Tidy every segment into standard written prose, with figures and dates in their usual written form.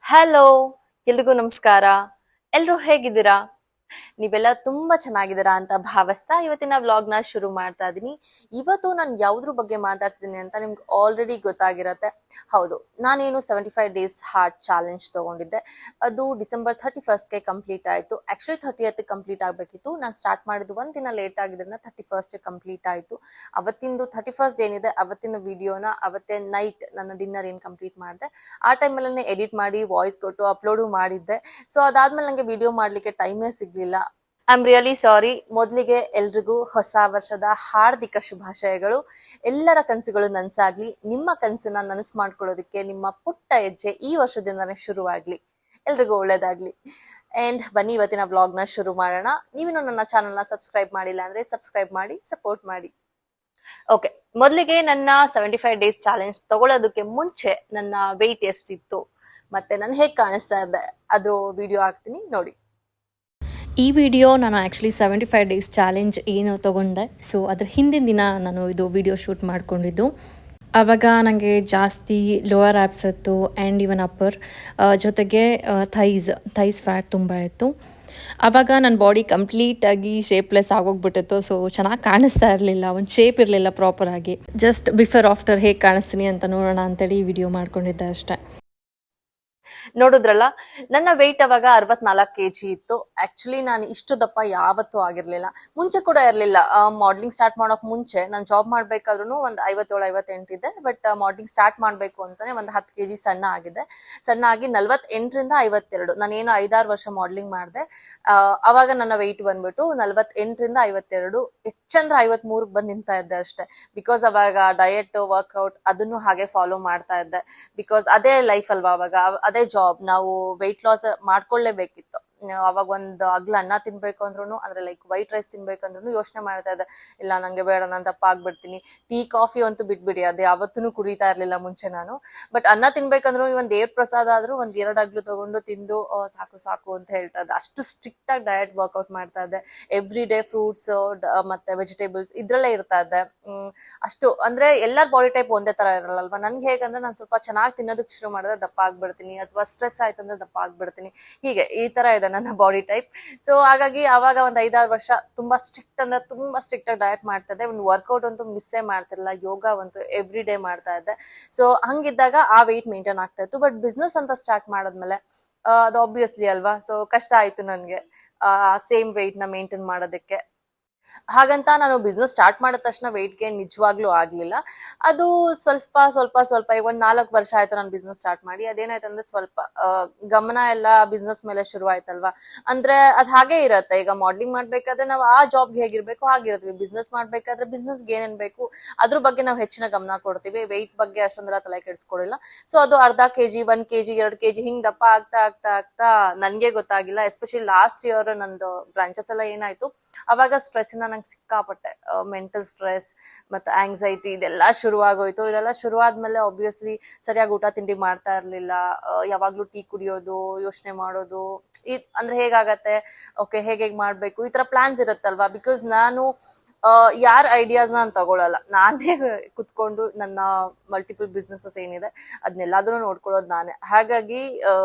Hello, ಎಲ್ರಿಗೂ ನಮಸ್ಕಾರ. ಎಲ್ರು ಹೇಗಿದ್ದೀರಾ? ನೀವೆಲ್ಲ ತುಂಬಾ ಚೆನ್ನಾಗಿದ್ದೀರಾ ಅಂತ ಭಾವಿಸ್ತಾ ಇವತ್ತಿನ ವ್ಲಾಗ್ ನ ಶುರು ಮಾಡ್ತಾ ಇದೀನಿ. ಇವತ್ತು ನಾನು ಯಾವ್ದ್ರ ಬಗ್ಗೆ ಮಾತಾಡ್ತಿದ್ದೀನಿ ಅಂತ ನಿಮ್ಗೆ ಆಲ್ರೆಡಿ ಗೊತ್ತಾಗಿರತ್ತೆ. ಹೌದು, ನಾನೇನು 75 ಡೇಸ್ ಹಾರ್ಟ್ ಚಾಲೆಂಜ್ ತಗೊಂಡಿದ್ದೆ. ಅದು ಡಿಸೆಂಬರ್ 31ಗೆ ಕಂಪ್ಲೀಟ್ ಆಯ್ತು. ಆಕ್ಚುಲಿ 30th ಕಂಪ್ಲೀಟ್ ಆಗ್ಬೇಕಿತ್ತು. ನಾನು ಸ್ಟಾರ್ಟ್ ಮಾಡಿದ್ದು ಒಂದಿನ ಲೇಟ್ ಆಗಿದ್ರಿಂದ 31st ಕಂಪ್ಲೀಟ್ ಆಯ್ತು. ಅವತ್ತಿಂದು 31st ಏನಿದೆ ಅವತ್ತಿನ ವಿಡಿಯೋನ ಅವತ್ತೇ ನೈಟ್ ನನ್ನ ಡಿನ್ನರ್ ಏನ್ ಕಂಪ್ಲೀಟ್ ಮಾಡಿದೆ ಆ ಟೈಮಲ್ಲೇ ಎಡಿಟ್ ಮಾಡಿ ವಾಯ್ಸ್ ಕೊಟ್ಟು ಅಪ್ಲೋಡು ಮಾಡಿದ್ದೆ. ಸೊ ಅದಾದ್ಮೇಲೆ ನಂಗೆ ವಿಡಿಯೋ ಮಾಡ್ಲಿಕ್ಕೆ ಟೈಮೇ ಸಿಗ್ಲಿಲ್ಲ. I am really sorry. ಮೊದಲಿಗೆ ಎಲ್ರಿಗೂ ಹೊಸ ವರ್ಷದ ಹಾರ್ದಿಕ ಶುಭಾಶಯಗಳು. ಎಲ್ಲರ ಕನಸುಗಳು ನನ್ಸಾಗ್ಲಿ. ನಿಮ್ಮ ಕನಸನ್ನ ನನಸು ಮಾಡ್ಕೊಳ್ಳೋದಕ್ಕೆ ನಿಮ್ಮ ಪುಟ್ಟ ಹೆಜ್ಜೆ ಈ ವರ್ಷದಿಂದಾನೇ ಶುರುವಾಗ್ಲಿ. ಎಲ್ರಿಗೂ ಒಳ್ಳೇದಾಗ್ಲಿ. ಅಂಡ್ ಬನ್ನಿ ಇವತ್ತಿನ ವ್ಲಾಗ್ ನ ಶುರು ಮಾಡೋಣ. ನೀವಿನ್ನು ನನ್ನ ಚಾನಲ್ ನ ಸಬ್ಸ್ಕ್ರೈಬ್ ಮಾಡಿಲ್ಲ ಅಂದ್ರೆ ಸಬ್ಸ್ಕ್ರೈಬ್ ಮಾಡಿ, ಸಪೋರ್ಟ್ ಮಾಡಿ. ಓಕೆ, ಮೊದಲಿಗೆ ನನ್ನ 75 ಡೇಸ್ ಚಾಲೆಂಜ್ ತಗೊಳ್ಳೋದಕ್ಕೆ ಮುಂಚೆ ನನ್ನ ವೆಯ್ಟ್ ಎಷ್ಟಿತ್ತು ಮತ್ತೆ ನಾನು ಹೇಗೆ ಕಾಣಿಸ್ತಾ ಇದ್ದೆ ಅದ್ರ ವಿಡಿಯೋ ಹಾಕ್ತೀನಿ ನೋಡಿ. ಈ ವಿಡಿಯೋ ನಾನು ಆ್ಯಕ್ಚುಲಿ 75 ಡೇಸ್ ಚಾಲೆಂಜ್ ಏನು ತೊಗೊಂಡೆ, ಸೊ ಅದ್ರ ಹಿಂದಿನ ದಿನ ನಾನು ಇದು ವಿಡಿಯೋ ಶೂಟ್ ಮಾಡ್ಕೊಂಡಿದ್ದು. ಆವಾಗ ನನಗೆ ಜಾಸ್ತಿ ಲೋವರ್ ಆ್ಯಪ್ಸ್ ಇತ್ತು ಆ್ಯಂಡ್ ಇವನ್ ಅಪ್ಪರ್, ಜೊತೆಗೆ ಥೈಸ್ ಫ್ಯಾಟ್ ತುಂಬ ಇತ್ತು. ಆವಾಗ ನನ್ನ ಬಾಡಿ ಕಂಪ್ಲೀಟಾಗಿ ಶೇಪ್ಲೆಸ್ ಆಗೋಗ್ಬಿಟ್ಟಿತ್ತು. ಸೊ ಚೆನ್ನಾಗಿ ಕಾಣಿಸ್ತಾ ಇರಲಿಲ್ಲ, ಒಂದು ಶೇಪ್ ಇರಲಿಲ್ಲ ಪ್ರಾಪರಾಗಿ. ಜಸ್ಟ್ ಬಿಫೋರ್ ಆಫ್ಟರ್ ಹೇಗೆ ಕಾಣಿಸ್ತೀನಿ ಅಂತ ನೋಡೋಣ ಅಂತೇಳಿ ಈ ವಿಡಿಯೋ ಮಾಡ್ಕೊಂಡಿದ್ದೆ ಅಷ್ಟೇ. ನೋಡಿದ್ರಲ್ಲ, ನನ್ನ ವೆಯ್ಟ್ ಅವಾಗ 64 kg ಇತ್ತು. ಆಕ್ಚುಲಿ ನಾನು ಇಷ್ಟು ದಪ್ಪ ಯಾವತ್ತೂ ಆಗಿರ್ಲಿಲ್ಲ, ಮುಂಚೆ ಕೂಡ ಇರ್ಲಿಲ್ಲ. ಮಾಡ್ಲಿಂಗ್ ಸ್ಟಾರ್ಟ್ ಮಾಡೋಕ್ ಮುಂಚೆ ನಾನು ಜಾಬ್ ಮಾಡ್ಬೇಕಾದ್ರೂ ಒಂದು 57-58 ಇದ್ದೆ. ಬಟ್ ಮಾಡ್ಲಿಂಗ್ ಸ್ಟಾರ್ಟ್ ಮಾಡ್ಬೇಕು ಅಂತಾನೆ ಒಂದು 10 kg ಸಣ್ಣ ಆಗಿದೆ. ಸಣ್ಣ ಆಗಿ 48ರಿಂದ 52. ನಾನೇನು 5-6 ವರ್ಷ ಮಾಡ್ಲಿಂಗ್ ಮಾಡಿದೆ. ಅವಾಗ ನನ್ನ ವೆಯ್ಟ್ ಬಂದ್ಬಿಟ್ಟು 48ರಿಂದ 52, ಹೆಚ್ಚಂದ್ರೆ 53 ಬಂದು ನಿಂತಾ ಇದ್ದೆ ಅಷ್ಟೇ. ಬಿಕಾಸ್ ಅವಾಗ ಡಯಟ್ ವರ್ಕ್ಔಟ್ ಅದನ್ನು ಹಾಗೆ ಫಾಲೋ ಮಾಡ್ತಾ ಇದ್ದೆ. ಬಿಕಾಸ್ ಅದೇ ಲೈಫ್ ಅಲ್ವಾ, ಅವಾಗ ಅದೇ ಜಾಬ್. ನಾವು ವೆಯ್ಟ್ ಲಾಸ್ ಮಾಡ್ಕೊಳ್ಳೇಬೇಕಿತ್ತು. ಅವಾಗ ಒಂದು ಅಗ್ಲ ಅನ್ನ ತಿನ್ಬೇಕು ಅಂದ್ರೂ, ಅಂದ್ರೆ ಲೈಕ್ ವೈಟ್ ರೈಸ್ ತಿನ್ಬೇಕಂದ್ರೂ ಯೋಚನೆ ಮಾಡ್ತಾ ಇದ್ದೆ, ಇಲ್ಲ ನಂಗೆ ಬೇಡ, ನಾನು ದಪ್ಪ ಆಗ್ಬಿಡ್ತೀನಿ. ಟೀ ಕಾಫಿ ಅಂತೂ ಬಿಟ್ಬಿಡಿ, ಅದೇ ಯಾವತ್ತೂ ಕುಡಿತಾ ಇರ್ಲಿಲ್ಲ ಮುಂಚೆ ನಾನು. ಬಟ್ ಅನ್ನ ತಿನ್ಬೇಕಂದ್ರೂ ಒಂದ್ ದೇವ್ರ ಪ್ರಸಾದ ಆದ್ರೂ ಒಂದ್ 2 ಅಗ್ಲು ತಗೊಂಡು ತಿಂದು ಸಾಕು ಸಾಕು ಅಂತ ಹೇಳ್ತಾ ಇದ್ದೆ. ಅಷ್ಟು ಸ್ಟ್ರಿಕ್ಟ್ ಆಗಿ ಡಯಟ್ ವರ್ಕ್ಔಟ್ ಮಾಡ್ತಾ ಇದ್ದೆ. ಎವ್ರಿ ಡೇ ಫ್ರೂಟ್ಸ್ ಮತ್ತೆ ವೆಜಿಟೇಬಲ್ಸ್ ಇದ್ರಲ್ಲೇ ಇರ್ತಾ ಇದ್ದೆ. ಅಷ್ಟು ಅಂದ್ರೆ ಎಲ್ಲರ ಬಾಡಿ ಟೈಪ್ ಒಂದೇ ತರ ಇರಲ್ಲಲ್ವಾ. ನನ್ಗೆ ಹೇಗಂದ್ರೆ ನಾನು ಸ್ವಲ್ಪ ಚೆನ್ನಾಗಿ ತಿನ್ನೋದಕ್ಕೆ ಶುರು ಮಾಡಿದ್ರೆ ದಪ್ಪ ಆಗ್ಬಿಡ್ತೀನಿ, ಅಥವಾ ಸ್ಟ್ರೆಸ್ ಆಯ್ತು ಅಂದ್ರೆ ದಪ್ಪ ಆಗ್ಬಿಡ್ತೀನಿ. ಹೀಗೆ ಈ ತರ ಇದೆ ನನ್ನ ಬಾಡಿ ಟೈಪ್. ಸೊ ಹಾಗಾಗಿ ಅವಾಗ ಒಂದ್ 5-6 ವರ್ಷ ತುಂಬಾ ಸ್ಟ್ರಿಕ್ಟ್ ಅಂದ್ರೆ ತುಂಬಾ ಸ್ಟ್ರಿಕ್ಟ್ ಆಗಿ ಡಯಟ್ ಮಾಡ್ತಾ ಇದ್ದೆ. ಒಂದು ವರ್ಕೌಟ್ ಅಂತೂ ಮಿಸ್ಸೇ ಮಾಡ್ತಿರ್ಲಿಲ್ಲ. ಯೋಗ ಅಂತೂ ಎವ್ರಿ ಡೇ ಮಾಡ್ತಾ ಇದ್ದೆ. ಸೊ ಹಂಗಿದ್ದಾಗ ಆ ವೆಯ್ಟ್ ಮೇಂಟೈನ್ ಆಗ್ತಾ ಇತ್ತು. ಬಟ್ ಬಿಸ್ನೆಸ್ ಅಂತ ಸ್ಟಾರ್ಟ್ ಮಾಡಾದ್ಮೇಲೆ ಅದು ಆಬ್ವಿಯಸ್ಲಿ ಅಲ್ವಾ, ಸೊ ಕಷ್ಟ ಆಯ್ತು ನನ್ಗೆ ಸೇಮ್ ವೆಯ್ಟ್ ನ ಮೇಂಟೈನ್ ಮಾಡೋದಕ್ಕೆ. ಹಾಗಂತ ನಾನು ಬಿಸ್ನೆಸ್ ಸ್ಟಾರ್ಟ್ ಮಾಡಿದ ತಕ್ಷಣ ವೆಯ್ಟ್ ಗೇನ್ ನಿಜವಾಗ್ಲೂ ಆಗ್ಲಿಲ್ಲ. ಅದು ಸ್ವಲ್ಪ ಸ್ವಲ್ಪ ಸ್ವಲ್ಪ ಈಗ ಒಂದ್ 4 ವರ್ಷ ಆಯ್ತು ನಾನು ಬಿಸ್ನೆಸ್ ಸ್ಟಾರ್ಟ್ ಮಾಡಿ. ಅದೇನಾಯ್ತಂದ್ರೆ ಸ್ವಲ್ಪ ಗಮನ ಎಲ್ಲ ಬಿಸ್ನೆಸ್ ಮೇಲೆ ಶುರು ಆಯ್ತಲ್ವಾ. ಅಂದ್ರೆ ಅದ್ ಹಾಗೆ ಇರತ್ತೆ. ಈಗ ಮಾಡ್ಲಿಂಗ್ ಮಾಡ್ಬೇಕಾದ್ರೆ ನಾವು ಆ ಜಾಬ್ಗೆ ಹೇಗಿರ್ಬೇಕು ಹಾಗಿರತ್ವಿ. ಬಿಸ್ನೆಸ್ ಮಾಡ್ಬೇಕಾದ್ರೆ ಬಿಸ್ನೆಸ್ಗೆ ಏನೇನ್ ಬೇಕು ಅದ್ರ ಬಗ್ಗೆ ನಾವು ಹೆಚ್ಚಿನ ಗಮನ ಕೊಡ್ತೀವಿ. ವೆಯ್ಟ್ ಬಗ್ಗೆ ಅಷ್ಟೊಂದೆಲ್ಲ ತಲೆ ಕೆಡಿಸ್ಕೊಡಿಲ್ಲ. ಸೊ ಅದು ಅರ್ಧ ಕೆಜಿ, 1 kg, 2 kg ಹಿಂಗ್ ದಪ್ಪ ಆಗ್ತಾ ಆಗ್ತಾ ಆಗ್ತಾ ನನ್ಗೆ ಗೊತ್ತಾಗಿಲ್ಲ. ಎಸ್ಪೆಷಲಿ ಲಾಸ್ಟ್ ಇಯರ್ ನಂದು ಬ್ರಾಂಚಸ್ ಎಲ್ಲ ಏನಾಯ್ತು, ಅವಾಗ ಸ್ಟ್ರೆಸ್ ಇಂದ ನಂಗೆ ಸಿಕ್ಕಾಪಟ್ಟೆ ಮೆಂಟಲ್ ಸ್ಟ್ರೆಸ್ ಮತ್ತೆ ಆಂಗ್ಸೈಟಿ ಇದೆಲ್ಲ ಶುರುವಾಗೋಯ್ತು. ಇದೆಲ್ಲ ಶುರುವಾದ್ಮೇಲೆ ಆಬ್ವಿಯಸ್ಲಿ ಸರಿಯಾಗಿ ಊಟ ತಿಂಡಿ ಮಾಡ್ತಾ ಇರ್ಲಿಲ್ಲ. ಯಾವಾಗ್ಲೂ ಟೀ ಕುಡಿಯೋದು, ಯೋಚನೆ ಮಾಡೋದು, ಅಂದ್ರೆ ಹೇಗಾಗತ್ತೆ, ಓಕೆ ಹೇಗೆ ಮಾಡ್ಬೇಕು ಈ ತರ ಪ್ಲಾನ್ಸ್ ಇರುತ್ತಲ್ವಾ. ಬಿಕಾಸ್ ನಾನು ಯಾರ ಐಡಿಯಾಸ್ ನಾನು ತಗೊಳಲ್ಲ, ನಾನೇ ಕುತ್ಕೊಂಡು ನನ್ನ ಮಲ್ಟಿಪಲ್ ಬಿಸ್ನೆಸಸ್ ಏನಿದೆ ಅದನ್ನೆಲ್ಲಾದ್ರೂ ನೋಡ್ಕೊಳ್ಳೋದು ನಾನೇ. ಹಾಗಾಗಿ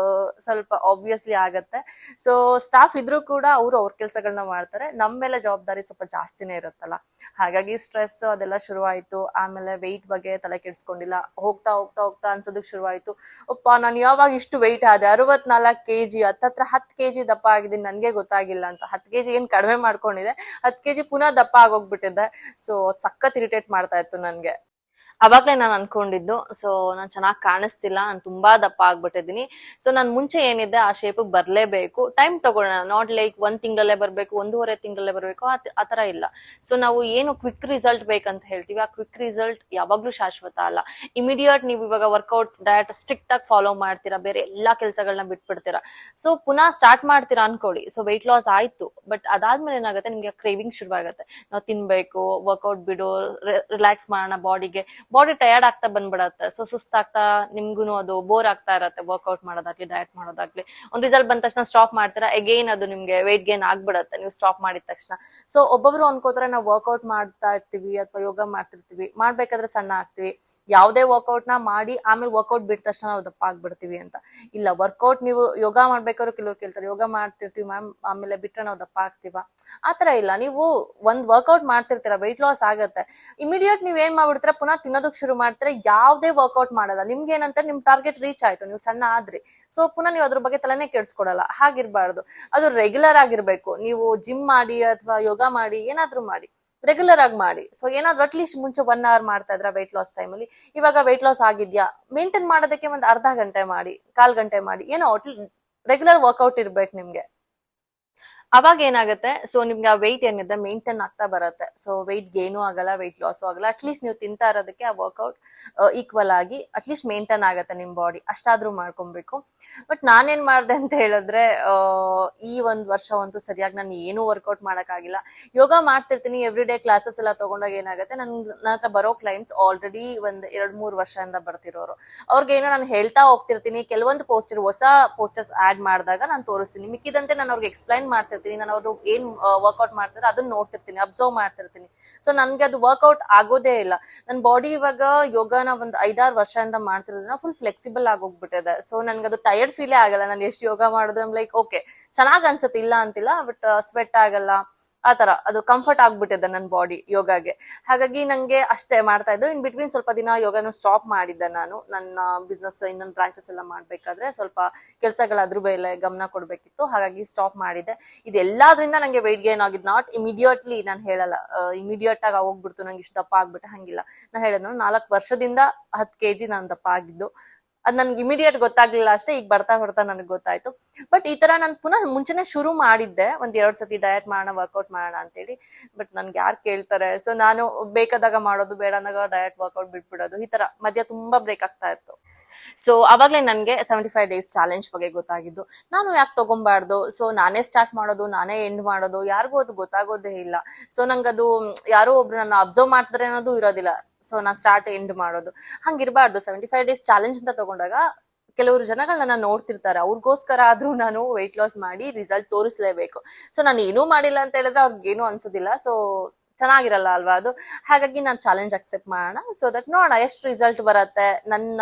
ಸ್ವಲ್ಪ ಆಬ್ವಿಯಸ್ಲಿ ಆಗತ್ತೆ. ಸೊ ಸ್ಟಾಫ್ ಇದ್ರೂ ಕೂಡ ಅವ್ರ ಕೆಲಸಗಳನ್ನ ಮಾಡ್ತಾರೆ. ನಮ್ಮ ಮೇಲೆ ಜವಾಬ್ದಾರಿ ಸ್ವಲ್ಪ ಜಾಸ್ತಿನೇ ಇರುತ್ತಲ್ಲ. ಹಾಗಾಗಿ ಸ್ಟ್ರೆಸ್ ಅದೆಲ್ಲ ಶುರುವಾಯ್ತು. ಆಮೇಲೆ ವೆಯ್ಟ್ ಬಗ್ಗೆ ತಲೆ ಕೆಡಿಸ್ಕೊಂಡಿಲ್ಲ. ಹೋಗ್ತಾ ಹೋಗ್ತಾ ಹೋಗ್ತಾ ಅನ್ಸೋದಕ್ ಶುರುವಾಯ್ತು, ಒಪ್ಪ ನಾನು ಯಾವಾಗ ಇಷ್ಟು ವೆಯ್ಟ್ ಆದೆ, 64 kg, ಹತ್ತತ್ರ 10 kg ದಪ್ಪ ಆಗಿದ್ದೀನಿ, ನನ್ಗೆ ಗೊತ್ತಾಗಿಲ್ಲ ಅಂತ. 10 kg ಏನ್ ಕಡಿಮೆ ಮಾಡ್ಕೊಂಡಿದೆ, 10 kg ಪುನಃ ದಪ್ಪ ಆಗೋಗ್ಬಿಟ್ಟಿದ್ದೆ. ಸೊ ಸಖತ್ ಇರಿಟೇಟ್ ಮಾಡ್ತಾ ಇತ್ತು ನನ್ಗೆ. ಅವಾಗ್ಲೇ ನಾನು ಅನ್ಕೊಂಡಿದ್ದು, ಸೊ ನಾನು ಚೆನ್ನಾಗಿ ಕಾಣಿಸ್ತಿಲ್ಲ, ನಾನು ತುಂಬಾ ದಪ್ಪ ಆಗ್ಬಿಟ್ಟಿದ್ದೀನಿ. ಸೊ ನಾನು ಮುಂಚೆ ಏನಿದ್ದೆ ಆ ಶೇಪ್ ಬರ್ಲೇಬೇಕು, ಟೈಮ್ ತಗೊಳ್ಳೋಣ. ನಾಟ್ ಲೈಕ್ 1 ತಿಂಗಳಲ್ಲೇ ಬರ್ಬೇಕು, 1.5 ತಿಂಗಳಲ್ಲೇ ಬರ್ಬೇಕು, ಆತರ ಇಲ್ಲ. ಸೊ ನಾವು ಏನು ಕ್ವಿಕ್ ರಿಸಲ್ಟ್ ಬೇಕಂತ ಹೇಳ್ತೀವಿ, ಆ ಕ್ವಿಕ್ ರಿಸಲ್ಟ್ ಯಾವಾಗ್ಲೂ ಶಾಶ್ವತ ಅಲ್ಲ. ಇಮಿಡಿಯೇಟ್ ನೀವು ಇವಾಗ ವರ್ಕೌಟ್ ಡಯಟ್ ಸ್ಟ್ರಿಕ್ಟ್ ಆಗಿ ಫಾಲೋ ಮಾಡ್ತೀರಾ, ಬೇರೆ ಎಲ್ಲಾ ಕೆಲಸಗಳನ್ನ ಬಿಟ್ಬಿಡ್ತೀರಾ. ಸೊ ಪುನಃ ಸ್ಟಾರ್ಟ್ ಮಾಡ್ತೀರಾ ಅನ್ಕೊಳ್ಳಿ. ಸೊ ವೆಯ್ಟ್ ಲಾಸ್ ಆಯ್ತು, ಬಟ್ ಅದಾದ್ಮೇಲೆ ಏನಾಗುತ್ತೆ, ನಿಮ್ಗೆ ಕ್ರೇವಿಂಗ್ ಶುರುವಾಗುತ್ತೆ. ನಾವು ತಿನ್ಬೇಕು, ವರ್ಕೌಟ್ ಬಿಡು, ರಿಲ್ಯಾಕ್ಸ್ ಮಾಡೋಣ ಬಾಡಿಗೆ, ಬಾಡಿ ಟಯರ್ಡ್ ಆಗ್ತಾ ಬಂದ್ಬಿಡತ್ತೆ. ಸೊ ಸುಸ್ತಾಗ್ತಾ ನಿಮ್ಗೂ ಅದು ಬೋರ್ ಆಗ್ತಾ ಇರತ್ತೆ ವರ್ಕೌಟ್ ಮಾಡೋದಾಗ್ಲಿ ಡಯಟ್ ಮಾಡೋದಾಗ್ಲಿ. ಒಂದ್ ರಿಸಲ್ಟ್ ಬಂದ ತಕ್ಷಣ ಸ್ಟಾಪ್ ಮಾಡ್ತೀರಾ, ಅಗೈನ್ ಅದು ನಿಮ್ಗೆ ವೆಯ್ಟ್ ಗೇನ್ ಆಗ್ಬಿಡತ್ತೆ ನೀವು ಸ್ಟಾಪ್ ಮಾಡಿದ ತಕ್ಷಣ. ಸೊ ಒಬ್ಬೊಬ್ರು ಅನ್ಕೋತಾರೆ ನಾವು ವರ್ಕೌಟ್ ಮಾಡ್ತಾ ಇರ್ತೀವಿ ಅಥವಾ ಯೋಗ ಮಾಡ್ತಿರ್ತೀವಿ, ಮಾಡ್ಬೇಕಾದ್ರೆ ಸಣ್ಣ ಆಗ್ತೀವಿ, ಯಾವುದೇ ವರ್ಕೌಟ್ ನ ಮಾಡಿ ಆಮೇಲೆ ವರ್ಕೌಟ್ ಬಿಟ್ಟ ತಕ್ಷಣ ನಾವು ದಪ್ಪ ಆಗ್ಬಿಡ್ತೀವಿ ಅಂತ. ಇಲ್ಲ, ವರ್ಕೌಟ್ ನೀವು ಯೋಗ ಮಾಡ್ಬೇಕಾದ್ರು ಕೆಲವ್ರು ಕೇಳ್ತಾರೆ ಯೋಗ ಮಾಡ್ತಿರ್ತೀವಿ ಮ್ಯಾಮ್ ಆಮೇಲೆ ಬಿಟ್ರೆ ನಾವು ದಪ್ಪ ಆಗ್ತೀವ, ಆತರ ಇಲ್ಲ. ನೀವು ಒಂದ್ ವರ್ಕೌಟ್ ಮಾಡ್ತಿರ್ತೀರಾ, ವೆಯ್ಟ್ ಲಾಸ್ ಆಗತ್ತೆ, ಇಮಿಡಿಯೇಟ್ ನೀವ್ ಏನ್ ಮಾಡ್ಬಿಡ್ತೀರಾ, ಪುನಃ ತಿನ್ನೋದಕ್ ಶುರು ಮಾಡ್ತೀರಾ, ಯಾವ್ದೇ ವರ್ಕೌಟ್ ಮಾಡಲ್ಲ. ನಿಮ್ಗೆ ಏನಂತ ನಿಮ್ ಟಾರ್ಗೆಟ್ ರೀಚ್ ಆಯ್ತು, ನೀವು ಸಣ್ಣ ಆದ್ರಿ, ಸೊ ಪುನಃ ನೀವು ಅದ್ರ ಬಗ್ಗೆ ತಲೆನೇ ಕೆಡ್ಸ್ಕೊಡಲ್ಲ. ಹಾಗಿರ್ಬಾರ್ದು, ಅದು ರೆಗ್ಯುಲರ್ ಆಗಿರ್ಬೇಕು. ನೀವು ಜಿಮ್ ಮಾಡಿ ಅಥವಾ ಯೋಗ ಮಾಡಿ ಏನಾದ್ರೂ ಮಾಡಿ ರೆಗ್ಯುಲರ್ ಆಗಿ ಮಾಡಿ. ಸೊ ಏನಾದ್ರು ಅಟ್ಲೀಸ್ಟ್ ಮುಂಚೆ 1 hour ಮಾಡ್ತಾ ಇದ್ರ ವೆಯ್ಟ್ ಲಾಸ್ ಟೈಮಲ್ಲಿ, ಇವಾಗ ವೆಯ್ಟ್ ಲಾಸ್ ಆಗಿದ್ಯಾ, ಮೇಂಟೈನ್ ಮಾಡೋದಕ್ಕೆ ಒಂದ್ ಅರ್ಧ ಗಂಟೆ ಮಾಡಿ, 1/4 ಗಂಟೆ ಮಾಡಿ, ಏನೋ ರೆಗ್ಯುಲರ್ ವರ್ಕೌಟ್ ಇರ್ಬೇಕು ನಿಮ್ಗೆ. ಅವಾಗ ಏನಾಗುತ್ತೆ, ಸೊ ನಿಮ್ಗೆ ಆ ವೆಯ್ಟ್ ಏನಿದೆ ಮೇಂಟೈನ್ ಆಗ್ತಾ ಬರುತ್ತೆ. ಸೊ ವೆಯ್ಟ್ ಗೇನು ಆಗಲ್ಲ, ವೆಯ್ಟ್ ಲಾಸು ಆಗಲ್ಲ. ಅಟ್ಲೀಸ್ಟ್ ನೀವು ತಿಂತಾ ಇರೋದಕ್ಕೆ ಆ ವರ್ಕೌಟ್ ಈಕ್ವಲ್ ಆಗಿ ಅಟ್ಲೀಸ್ಟ್ ಮೇಂಟೈನ್ ಆಗತ್ತೆ ನಿಮ್ ಬಾಡಿ, ಅಷ್ಟಾದ್ರೂ ಮಾಡ್ಕೊಬೇಕು. ಬಟ್ ನಾನೇನ್ ಮಾಡ್ದೆ ಅಂತ ಹೇಳಿದ್ರೆ, ಈ ಒಂದ್ ವರ್ಷ ಅಂತೂ ಸರಿಯಾಗಿ ನಾನು ಏನೂ ವರ್ಕೌಟ್ ಮಾಡಕ್ಕಾಗಿಲ್ಲ. ಯೋಗ ಮಾಡ್ತಿರ್ತೀನಿ, ಎವ್ರಿ ಡೇ ಕ್ಲಾಸಸ್ ಎಲ್ಲ ತಗೊಂಡಾಗ ಏನಾಗುತ್ತೆ, ನನ್ನ ಹತ್ರ ಬರೋ ಕ್ಲೈಂಟ್ಸ್ ಆಲ್ರೆಡಿ ಒಂದ್ 2-3 ವರ್ಷದಿಂದ ಬರ್ತಿರೋರು. ಅವ್ರಿಗೇನೋ ನಾನು ಹೇಳ್ತಾ ಹೋಗ್ತಿರ್ತೀನಿ, ಕೆಲವೊಂದು ಹೊಸ ಪೋಸ್ಟರ್ಸ್ ಆಡ್ ಮಾಡಿದಾಗ ನಾನು ತೋರಿಸ್ತೀನಿ, ಮಿಕ್ಕಿದಂತೆ ನಾನು ಅವ್ರಿಗೆ ಎಕ್ಸ್ಪ್ಲೈನ್ ಮಾಡ್ತಿರ್ತೀನಿ. ನಾನು ಅವರು ಏನ್ ವರ್ಕೌಟ್ ಮಾಡ್ತಾರೆ ಅದನ್ನ ನೋಡ್ತಿರ್ತೀನಿ, ಅಬ್ಸರ್ವ್ ಮಾಡ್ತಿರ್ತೀನಿ. ಸೊ ನನ್ಗೆ ಅದು ವರ್ಕೌಟ್ ಆಗೋದೇ ಇಲ್ಲ. ನನ್ನ ಬಾಡಿ ಇವಾಗ ಯೋಗನ ಒಂದ್ 5-6 ವರ್ಷದಿಂದ ಮಾಡ್ತಿರೋದ್ರಿಂದ ಫುಲ್ ಫ್ಲೆಕ್ಸಿಬಲ್ ಆಗೋಗ್ಬಿಟ್ಟಿದೆ. ಸೊ ನನ್ಗದು ಟಯರ್ಡ್ ಫೀಲೇ ಆಗಲ್ಲ. ನಾನು ಎಷ್ಟು ಯೋಗ ಮಾಡಿದ್ರೆ ಲೈಕ್ ಓಕೆ ಚೆನ್ನಾಗ್ ಅನ್ಸುತ್ತೆ, ಇಲ್ಲ ಅಂತಿಲ್ಲ, ಬಟ್ ಸ್ವೆಟ್ ಆಗಲ್ಲ, ಆತರ ಅದು ಕಂಫರ್ಟ್ ಆಗ್ಬಿಟ್ಟಿದೆ ನನ್ನ ಬಾಡಿ ಯೋಗಾಗೆ. ಹಾಗಾಗಿ ನಂಗೆ ಅಷ್ಟೇ ಮಾಡ್ತಾ ಇದ್ದು. ಇನ್ ಬಿಟ್ವೀನ್ ಸ್ವಲ್ಪ ದಿನ ಯೋಗನ ಸ್ಟಾಪ್ ಮಾಡಿದ್ದೆ ನಾನು. ನನ್ನ ಬಿಸ್ನೆಸ್ ಇನ್ನೊಂದು ಬ್ರಾಂಚಸ್ ಎಲ್ಲ ಮಾಡ್ಬೇಕಾದ್ರೆ ಸ್ವಲ್ಪ ಕೆಲಸಗಳು ಅದ್ರ ಮೇಲೆ ಗಮನ ಕೊಡ್ಬೇಕಿತ್ತು, ಹಾಗಾಗಿ ಸ್ಟಾಪ್ ಮಾಡಿದ್ದೆ. ಇದೆಲ್ಲದ್ರಿಂದ ನಂಗೆ ವೆಯ್ಟ್ ಗೇನ್ ಆಗಿದ್ದು, ನಾಟ್ ಇಮಿಡಿಯೇಟ್ಲಿ. ನಾನು ಹೇಳಲ್ಲ ಇಮಿಡಿಯೇಟ್ ಆಗಿ ಹೋಗ್ಬಿಡ್ತು ನಂಗೆ ಇಷ್ಟು ದಪ್ಪ ಆಗ್ಬಿಟ್ಟೆ, ಹಂಗಿಲ್ಲ. ನಾ ಹೇಳಿದ್ನ 4 ವರ್ಷದಿಂದ 10 kg ನಾನು ದಪ್ಪ ಆಗಿದ್ದು. ಅದ್ ನನ್ಗೆ ಇಮಿಡಿಯೇಟ್ ಗೊತ್ತಾಗ್ಲಿಲ್ಲ ಅಷ್ಟೇ, ಈಗ ಬರ್ತಾ ಬರ್ತಾ ನನಗೆ ಗೊತ್ತಾಯ್ತು. ಬಟ್ ಈ ತರ ನಾನು ಪುನಃ ಮುಂಚೆನೆ ಶುರು ಮಾಡಿದ್ದೆ, 1-2 ಸತಿ ಡಯಟ್ ಮಾಡೋಣ ವರ್ಕೌಟ್ ಮಾಡೋಣ ಅಂತೇಳಿ. ಬಟ್ ನನ್ಗೆ ಯಾರು ಕೇಳ್ತಾರೆ, ಸೊ ನಾನು ಬೇಕಾದಾಗ ಮಾಡೋದು, ಬೇಡ ಅಂದಾಗ ಡಯಟ್ ವರ್ಕೌಟ್ ಬಿಟ್ಬಿಡೋದು, ಈ ತರ ಮಧ್ಯ ತುಂಬಾ ಬ್ರೇಕ್ ಆಗ್ತಾ ಇತ್ತು. ಸೊ ಅವಾಗ್ಲೇ ನನ್ಗೆ 75 ಡೇಸ್ ಚಾಲೆಂಜ್ ಬಗ್ಗೆ ಗೊತ್ತಾಗಿದ್ದು. ನಾನು ಯಾಕೆ ತಗೊಂಬಾರ್ದು, ಸೊ ನಾನೇ ಸ್ಟಾರ್ಟ್ ಮಾಡೋದು, ನಾನೇ ಎಂಡ್ ಮಾಡೋದು, ಯಾರಿಗೂ ಅದು ಗೊತ್ತಾಗೋದೇ ಇಲ್ಲ. ಸೊ ನಂಗದು ಯಾರೋ ಒಬ್ರು ನನ್ನ ಅಬ್ಸರ್ವ್ ಮಾಡ್ತಾರೆ ಅನ್ನೋದು ಇರೋದಿಲ್ಲ. ಸೊ ನಾನ್ ಸ್ಟಾರ್ಟ್ ಎಂಡ್ ಮಾಡೋದು ಹಂಗಿರ್ಬಾರ್ದು. 75 ಡೇಸ್ ಚಾಲೆಂಜ್ ಅಂತ ತಗೊಂಡಾಗ ಕೆಲವರು ಜನಗಳನ್ನ ನೋಡ್ತಿರ್ತಾರೆ, ಅವ್ರಿಗೋಸ್ಕರ ಆದ್ರೂ ನಾನು ವೆಯ್ಟ್ ಲಾಸ್ ಮಾಡಿ ರಿಸಲ್ಟ್ ತೋರಿಸ್ಲೇಬೇಕು. ಸೊ ನಾನು ಏನೂ ಮಾಡಿಲ್ಲ ಅಂತ ಹೇಳಿದ್ರೆ ಅವ್ರಿಗೇನು ಅನ್ಸೋದಿಲ್ಲ, ಸೊ ಚೆನ್ನಾಗಿರಲ್ಲ ಅಲ್ವಾ ಅದು. ಹಾಗಾಗಿ ನಾನು ಚಾಲೆಂಜ್ ಅಕ್ಸೆಪ್ಟ್ ಮಾಡೋಣ, ಸೊ ದಟ್ ನೋಡೋಣ ಎಷ್ಟು ರಿಸಲ್ಟ್ ಬರುತ್ತೆ. ನನ್ನ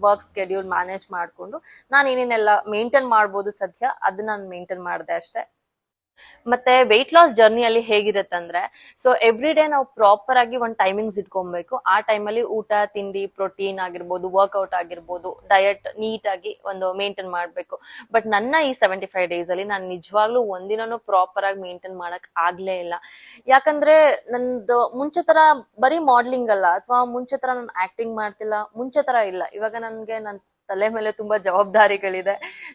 ವರ್ಕ್ ಸ್ಕೆಡ್ಯೂಲ್ ಮ್ಯಾನೇಜ್ ಮಾಡ್ಕೊಂಡು ನಾನು ಏನೇನೆಲ್ಲ ಮೇಂಟೈನ್ ಮಾಡ್ಬೋದು ಸದ್ಯ ಅದನ್ನ ನಾನು ಮೇಂಟೈನ್ ಮಾಡಿದೆ ಅಷ್ಟೇ. ಮತ್ತೆ ವೆಯ್ಟ್ ಲಾಸ್ ಜರ್ನಿಯಲ್ಲಿ ಹೇಗಿರುತ್ತೆ ಅಂದ್ರೆ, ಸೊ ಎವ್ರಿ ಡೇ ನಾವು ಪ್ರಾಪರ್ ಆಗಿ ಒಂದು ಟೈಮಿಂಗ್ಸ್ ಇಟ್ಕೊಬೇಕು. ಆ ಟೈಮಲ್ಲಿ ಊಟ ತಿಂಡಿ, ಪ್ರೋಟೀನ್ ಆಗಿರ್ಬೋದು, ವರ್ಕೌಟ್ ಆಗಿರ್ಬೋದು, ಡಯಟ್ ನೀಟ್ ಆಗಿ ಒಂದು ಮೇಂಟೈನ್ ಮಾಡ್ಬೇಕು. ಬಟ್ ನನ್ನ ಈ 75 ಡೇಸ್ ಅಲ್ಲಿ ನಾನು ನಿಜವಾಗ್ಲೂ ಒಂದಿನೂ ಪ್ರಾಪರ್ ಆಗಿ ಮೇಂಟೈನ್ ಮಾಡಕ್ ಆಗ್ಲೇ ಇಲ್ಲ. ಯಾಕಂದ್ರೆ ನಂದು ಮುಂಚೆ ತರ ಬರೀ ಮಾಡ್ಲಿಂಗ್ ಅಲ್ಲ, ಅಥವಾ ಮುಂಚೆ ತರ ನಾನು ಆಕ್ಟಿಂಗ್ ಮಾಡ್ತಿಲ್ಲ, ಮುಂಚೆ ತರ ಇಲ್ಲ. ಇವಾಗ ನನ್ಗೆ ನನ್ ತಲೆ ಮೇಲೆ ತುಂಬಾ ಜವಾಬ್ದಾರಿಗಳಿದೆ.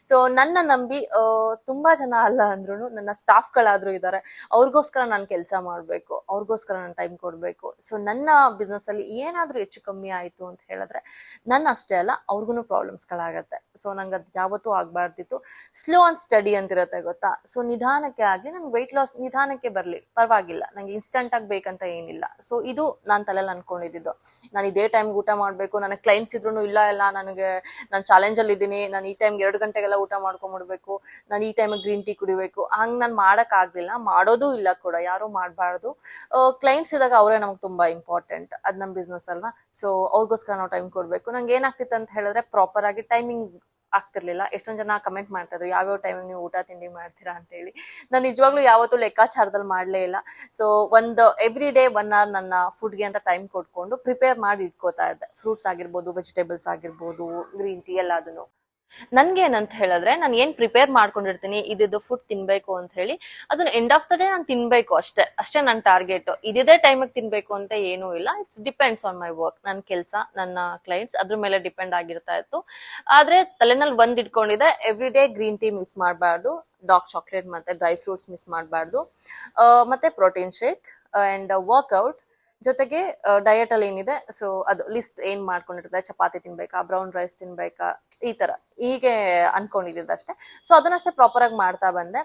ಸೊ ನನ್ನ ನಂಬಿ ತುಂಬಾ ಜನ ಅಲ್ಲ ಅಂದ್ರೂ ನನ್ನ ಸ್ಟಾಫ್ ಗಳಾದ್ರೂ ಇದ್ದಾರೆ, ಅವ್ರಿಗೋಸ್ಕರ ನಾನು ಕೆಲಸ ಮಾಡ್ಬೇಕು, ಅವ್ರಿಗೋಸ್ಕರ ನಾನು ಟೈಮ್ ಕೊಡ್ಬೇಕು. ಸೊ ನನ್ನ ಬಿಸ್ನೆಸ್ ಅಲ್ಲಿ ಏನಾದ್ರೂ ಹೆಚ್ಚು ಕಮ್ಮಿ ಆಯ್ತು ಅಂತ ಹೇಳಿದ್ರೆ ನನ್ನ ಅಷ್ಟೇ ಅಲ್ಲ ಅವ್ರಿಗೂ ಪ್ರಾಬ್ಲಮ್ಸ್ ಗಳಾಗತ್ತೆ. ಸೊ ನಂಗೆ ಅದು ಯಾವತ್ತೂ ಆಗ್ಬಾರ್ದಿತ್ತು. ಸ್ಲೋ ಅಂಡ್ ಸ್ಟಡಿ ಅಂತಿರತ್ತೆ ಗೊತ್ತಾ. ಸೊ ನಿಧಾನಕ್ಕೆ ಆಗ್ಲಿ, ನನ್ಗೆ ವೆಯ್ಟ್ ಲಾಸ್ ನಿಧಾನಕ್ಕೆ ಬರ್ಲಿ ಪರವಾಗಿಲ್ಲ, ನಂಗೆ ಇನ್ಸ್ಟಂಟ್ ಆಗಿ ಬೇಕಂತ ಏನಿಲ್ಲ. ಸೊ ಇದು ನಾನ್ ತಲೆಯಲ್ಲಿ ಅನ್ಕೊಂಡಿದ್ದು. ನಾನು ಇದೇ ಟೈಮ್ಗೆ ಊಟ ಮಾಡ್ಬೇಕು, ನನಗೆ ಕ್ಲೈಂಟ್ಸ್ ಇದ್ರು ಇಲ್ಲ ನನಗೆ ನಾನು ಚಾಲೆಂಜ್ ಅಲ್ಲಿ ಇದ್ದೀನಿ, ನಾನು ಈ ಟೈಮ್ಗೆ 2 ಗಂಟೆಗೆಲ್ಲ ಊಟ ಮಾಡ್ಕೊಂಡ್ಬಿಡ್ಬೇಕು, ನಾನು ಈ ಟೈಮ್ ಗ್ರೀನ್ ಟೀ ಕುಡಿಬೇಕು, ಹಂಗ್ ನಾನು ಮಾಡಕ್ ಆಗ್ಲಿಲ್ಲ, ಮಾಡೋದು ಇಲ್ಲ ಕೂಡ, ಯಾರು ಮಾಡಬಾರ್ದು. ಕ್ಲೈಂಟ್ಸ್ ಇದ್ದಾಗ ಅವರೇ ನಮ್ಗೆ ತುಂಬಾ ಇಂಪಾರ್ಟೆಂಟ್, ಅದ್ ನಮ್ ಬಿಸ್ನೆಸ್ ಅಲ್ವಾ. ಸೊ ಅವ್ರಿಗೋಸ್ಕರ ನಾವು ಟೈಮ್ ಕೊಡ್ಬೇಕು. ನಂಗೆ ಏನಾಗ್ತಿತ್ತು ಅಂತ ಹೇಳಿದ್ರೆ ಪ್ರಾಪರ್ ಆಗಿ ಟೈಮಿಂಗ್ ಆಗ್ತಿರ್ಲಿಲ್ಲ. ಎಷ್ಟೊಂದ್ ಜನ ಕಮೆಂಟ್ ಮಾಡ್ತಾ ಇದ್ರು ಯಾವ್ಯಾವ ಟೈಮಿಗೆ ನೀವು ಊಟ ತಿಂಡಿ ಮಾಡ್ತೀರಾ ಅಂತ ಹೇಳಿ. ನಾನು ನಿಜವಾಗ್ಲೂ ಯಾವತ್ತೂ ಲೆಕ್ಕಾಚಾರದಲ್ಲಿ ಮಾಡ್ಲೇ ಇಲ್ಲ. ಸೊ ಒಂದು ಎವ್ರಿ ಡೇ 1 hour ನನ್ನ ಫುಡ್ಗೆ ಅಂತ ಟೈಮ್ ಕೊಟ್ಕೊಂಡು ಪ್ರಿಪೇರ್ ಮಾಡಿ ಇಟ್ಕೋತಾ ಇದ್ದೆ. ಫ್ರೂಟ್ಸ್ ಆಗಿರ್ಬೋದು, ವೆಜಿಟೇಬಲ್ಸ್ ಆಗಿರ್ಬೋದು, ಗ್ರೀನ್ ಟೀ ಎಲ್ಲದನ್ನು. ನನ್ಗೇನಂತ ಹೇಳಿದ್ರೆ, ನಾನು ಏನ್ ಪ್ರಿಪೇರ್ ಮಾಡ್ಕೊಂಡಿರ್ತೀನಿ ಇದಿದ್ದು ಫುಡ್ ತಿನ್ಬೇಕು ಅಂತ ಹೇಳಿ, ಅದನ್ನ ಎಂಡ್ ಆಫ್ ದ ಡೇ ನಾನು ತಿನ್ಬೇಕು ಅಷ್ಟೇ ನನ್ನ ಟಾರ್ಗೆಟ್. ಇದೇ ಟೈಮಿಗೆ ತಿನ್ಬೇಕು ಅಂತ ಏನೂ ಇಲ್ಲ. It's depends on my work, ನನ್ನ ಕೆಲಸ, ನನ್ನ ಕ್ಲೈಂಟ್ಸ್ ಅದ್ರ ಮೇಲೆ ಡಿಪೆಂಡ್ ಆಗಿರ್ತಾ ಇತ್ತು. ಆದ್ರೆ ತಲೆನಲ್ಲಿ ಒಂದ್ ಇಟ್ಕೊಂಡಿದೆ, every day green tea miss ಮಾಡಬಾರ್ದು, ಡಾರ್ಕ್ ಚಾಕ್ಲೇಟ್ ಮತ್ತೆ ಡ್ರೈ ಫ್ರೂಟ್ಸ್ ಮಿಸ್ ಮಾಡಬಾರ್ದು, ಮತ್ತೆ ಪ್ರೋಟೀನ್ ಶೇಕ್ ಅಂಡ್ ವರ್ಕ್ಔಟ್, ಜೊತೆಗೆ ಡಯಟ್ ಅಲ್ಲಿ ಏನಿದೆ ಸೊ ಅದು ಲಿಸ್ಟ್ ಏನ್ ಮಾಡ್ಕೊಂಡಿರ್ತದೆ, ಚಪಾತಿ ತಿನ್ಬೇಕಾ, ಬ್ರೌನ್ ರೈಸ್ ತಿನ್ಬೇಕಾ, ಈ ತರ ಹೀಗೆ ಅನ್ಕೊಂಡಿದ್ದೆ ಅಷ್ಟೇ. ಸೊ ಅದನ್ನಷ್ಟೇ ಪ್ರಾಪರ್ ಆಗಿ ಮಾಡ್ತಾ ಬಂದೆ.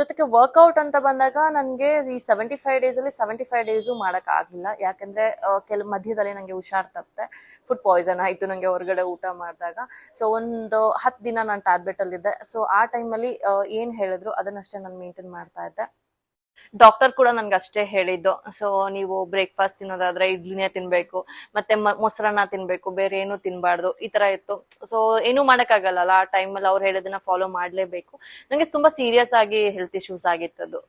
ಜೊತೆಗೆ ವರ್ಕೌಟ್ ಅಂತ ಬಂದಾಗ ನನ್ಗೆ ಈ 75 ಡೇಸ್ ಅಲ್ಲಿ 75 ಡೇಸು ಮಾಡಕ್ ಆಗ್ಲಿಲ್ಲ. ಯಾಕಂದ್ರೆ ಕೆಲವು ಮಧ್ಯದಲ್ಲಿ ನಂಗೆ ಹುಷಾರ್ ತಪ್ಪೆ, ಫುಡ್ ಪಾಯ್ಸನ್ ಆಯ್ತು ನಂಗೆ ಹೊರಗಡೆ ಊಟ ಮಾಡಿದಾಗ. ಸೊ ಒಂದು 10 ದಿನ ನಾನು ಟ್ಯಾಬ್ಲೆಟ್ ಅಲ್ಲಿ ಇದ್ದೆ. ಸೊ ಆ ಟೈಮಲ್ಲಿ ಏನ್ ಹೇಳಿದ್ರು ಅದನ್ನಷ್ಟೇ ನಾನು ಮೇಂಟೈನ್ ಮಾಡ್ತಾ ಇದ್ದೆ. ಡಾಕ್ಟರ್ ಕೂಡ ನನ್ಗೆ ಅಷ್ಟೇ ಹೇಳಿದ್ದು. ಸೊ ನೀವು ಬ್ರೇಕ್ಫಾಸ್ಟ್ ತಿನ್ನೋದಾದ್ರೆ ಇಡ್ಲಿನೇ ತಿನ್ಬೇಕು, ಮತ್ತೆ ಮೊಸರನ್ನ ತಿನ್ಬೇಕು, ಬೇರೆ ಏನು ತಿನ್ಬಾರ್ದು, ಈ ತರ ಇತ್ತು. ಸೊ ಏನು ಮಾಡಕ್ಕಾಗಲ್ಲ ಆ ಟೈಮಲ್ಲಿ ಅವ್ರು ಹೇಳೋದನ್ನ ಫಾಲೋ ಮಾಡ್ಲೇಬೇಕು. ನಂಗೆ ತುಂಬಾ ಸೀರಿಯಸ್ ಆಗಿ ಹೆಲ್ತ್ ಇಶ್ಯೂಸ್ ಆಗಿತ್ತದು.